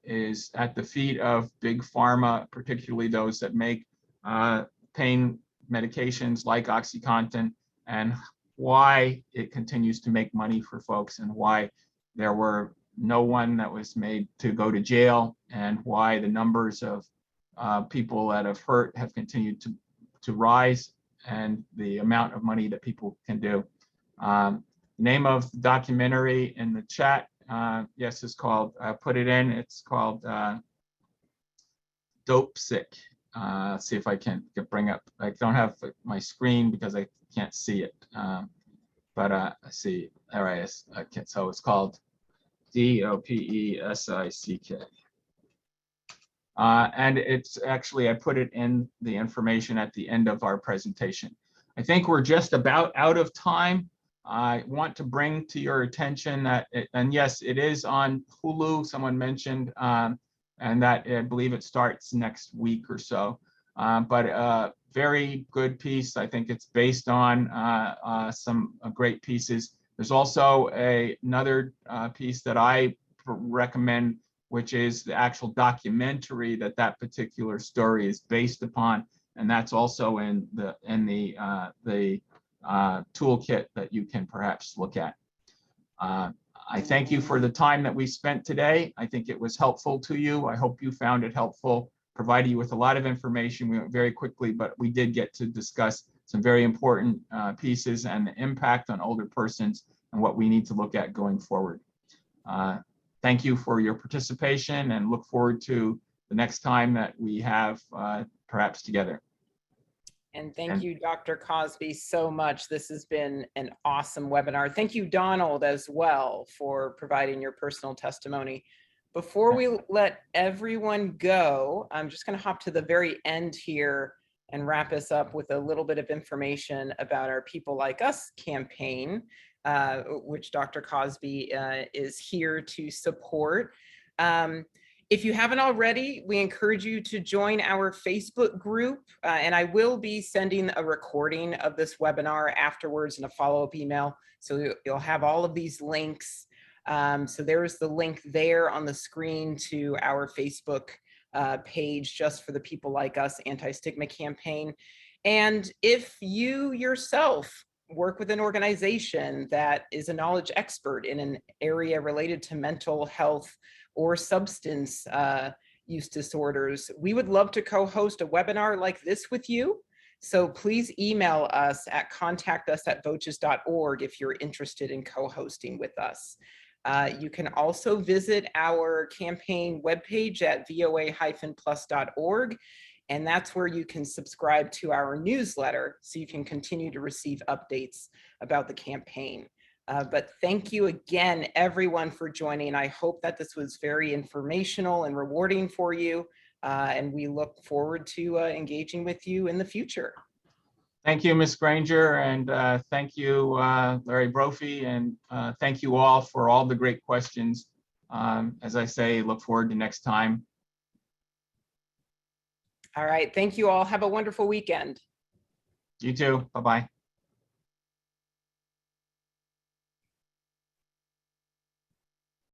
is at the feet of big pharma, particularly those that make pain medications like OxyContin, and why it continues to make money for folks, and why there were no one that was made to go to jail, and why the numbers of people that have hurt have continued to rise, and the amount of money that people can do. The name of the documentary in the chat, yes, is called, put it in, it's called Dope Sick. Let's see if I can bring up, I don't have my screen because I can't see it. But let's see, there I is. Okay, so it's called DOPESICK. And it's actually, I put it in the information at the end of our presentation. I think we're just about out of time. I want to bring to your attention that, and yes, it is on Hulu, someone mentioned, and that I believe it starts next week or so. But very good piece. I think it's based on some great pieces. There's also another piece that I recommend, which is the actual documentary that particular story is based upon, and that's also in the toolkit that you can perhaps look at. I thank you for the time that we spent today. I think it was helpful to you. I hope you found it helpful, provided you with a lot of information. We went very quickly, but we did get to discuss some very important pieces and the impact on older persons and what we need to look at going forward. Thank you for your participation, and look forward to the next time that we have perhaps together. And thank you, Dr. Cosby, so much. This has been an awesome webinar. Thank you, Donald, as well, for providing your personal testimony. Before we let everyone go, I'm just going to hop to the very end here and wrap us up with a little bit of information about our People Like Us campaign, which Dr. Cosby is here to support. If you haven't already, we encourage you to join our Facebook group, and I will be sending a recording of this webinar afterwards in a follow-up email. So you'll have all of these links. So there's the link there on the screen to our Facebook page just for the People Like Us anti-stigma campaign. And if you yourself work with an organization that is a knowledge expert in an area related to mental health or substance use disorders, we would love to co-host a webinar like this with you. So please email us at contactus@voces.org if you're interested in co-hosting with us. You can also visit our campaign webpage at voa-plus.org, and that's where you can subscribe to our newsletter so you can continue to receive updates about the campaign. But thank you again, everyone, for joining. I hope that this was very informational and rewarding for you, and we look forward to engaging with you in the future. Thank you, Ms. Granger, and thank you, Larry Brophy, and thank you all for all the great questions. As I say, look forward to next time. All right, thank you all. Have a wonderful weekend. You too. Bye-bye.